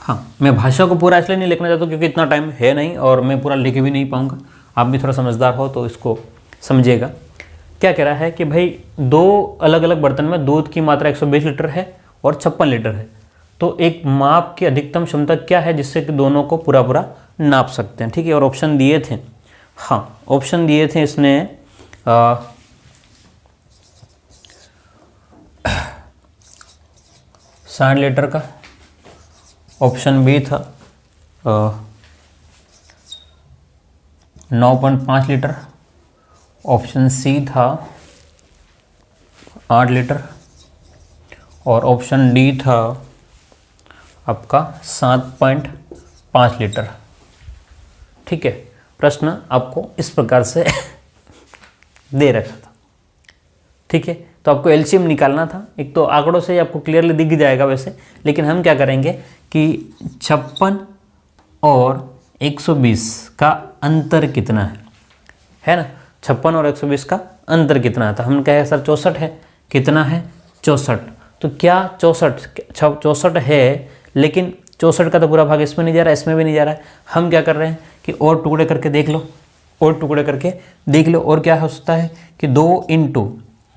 हाँ, मैं भाषा को पूरा इसलिए नहीं लिखना चाहता क्योंकि इतना टाइम है नहीं और मैं पूरा लिख भी नहीं पाऊँगा। आप भी थोड़ा समझदार हो तो इसको समझिएगा। क्या कह रहा है कि भाई 2 अलग अलग बर्तन में दूध की मात्रा 120 लीटर है और 56 लीटर है। तो एक माप की अधिकतम क्षमता क्या है जिससे कि दोनों को पूरा पूरा नाप सकते हैं। ठीक है, और ऑप्शन दिए थे, हाँ ऑप्शन दिए थे इसने 60 लीटर का, ऑप्शन बी था 9.5 लीटर, ऑप्शन सी था 8 लीटर और ऑप्शन डी था आपका 7.5 लीटर। ठीक है, प्रश्न आपको इस प्रकार से दे रखा था। ठीक है, तो आपको एलसीएम निकालना था। एक तो आंकड़ों से आपको क्लियरली दिख जाएगा वैसे, लेकिन हम क्या करेंगे कि 56 और 120 का अंतर कितना है ना, 56 और 120 का अंतर कितना है। तो हम कहे सर 64 है, कितना है 64। तो क्या 64 है, लेकिन 64 का तो पूरा भाग इसमें नहीं जा रहा है, इसमें भी नहीं जा रहा है। हम क्या कर रहे हैं कि और टुकड़े करके देख लो, और टुकड़े करके देख लो, और क्या हो सकता है कि 2 इंटू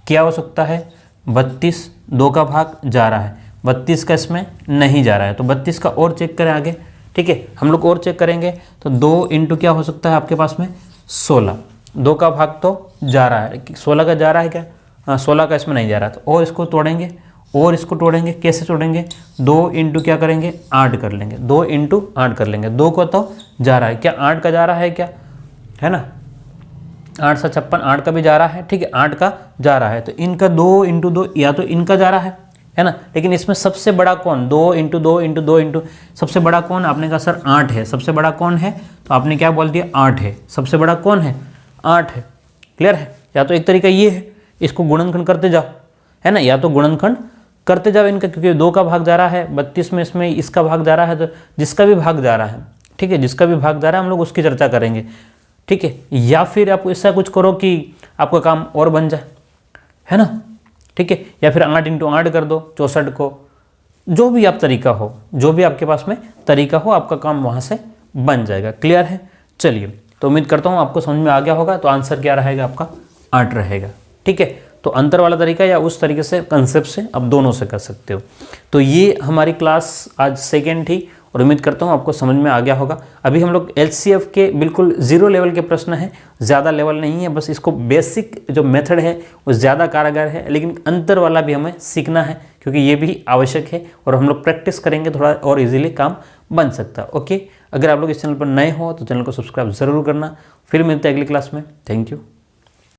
क्या हो सकता है 32, 2 का भाग जा रहा है, 32 का इसमें नहीं जा रहा है, तो 32 का और चेक करें आगे। ठीक है, हम लोग और चेक करेंगे तो 2 इंटू क्या हो सकता है आपके पास में 16, 2 का भाग तो जा रहा है, 16 का जा रहा है क्या, हाँ 16 का इसमें नहीं जा रहा। तो और इसको तोड़ेंगे, और इसको तोड़ेंगे, कैसे तोड़ेंगे 2 इंटू क्या करेंगे 8 कर लेंगे, 2 इंटू 8 कर लेंगे। 2 को तो जा रहा है क्या, 8 का जा रहा है क्या, है ना, 8 से 56, 8 का भी जा रहा है। ठीक है, 8 का जा रहा है, तो इनका 2 इंटू 2 या तो इनका जा रहा है ना, लेकिन इसमें सबसे बड़ा कौन 2 इंटू 2 इंटू 2 इंटू सबसे बड़ा कौन, आपने कहा सर 8 है, सबसे बड़ा कौन है, तो आपने क्या बोल दिया 8 है, सबसे बड़ा कौन है 8 है। क्लियर है, या तो एक तरीका ये है इसको गुणनखंड करते जाओ, है ना, या तो गुणनखंड करते जाओ इनका, क्योंकि 2 का भाग जा रहा है 32 में, इसमें इसका भाग जा रहा है, तो जिसका भी भाग जा रहा है, ठीक है, जिसका भी भाग जा रहा है हम लोग उसकी चर्चा करेंगे। ठीक है, या फिर आप ऐसा कुछ करो कि आपका काम और बन जाए, है ना। ठीक है, या फिर 8 इंटू 8 कर दो 64 को, जो भी आप तरीका हो, जो भी आपके पास में तरीका हो, आपका काम वहाँ से बन जाएगा। क्लियर है? चलिए, तो उम्मीद करता हूँ आपको समझ में आ गया होगा। तो आंसर क्या रहेगा आपका? 8 रहेगा। ठीक है, तो अंतर वाला तरीका या उस तरीके से कंसेप्ट से आप दोनों से कर सकते हो। तो ये हमारी क्लास आज सेकेंड थी और उम्मीद करता हूँ आपको समझ में आ गया होगा। अभी हम लोग एलसीएफ के बिल्कुल 0 लेवल के प्रश्न हैं, ज़्यादा लेवल नहीं है, बस इसको बेसिक जो मेथड है वो ज़्यादा कारगर है, लेकिन अंतर वाला भी हमें सीखना है क्योंकि ये भी आवश्यक है और हम लोग प्रैक्टिस करेंगे थोड़ा और इजीली काम बन सकता है। ओके, अगर आप लोग इस चैनल पर नए हो तो चैनल को सब्सक्राइब ज़रूर करना। फिर मिलते हैं अगली क्लास में। Thank you.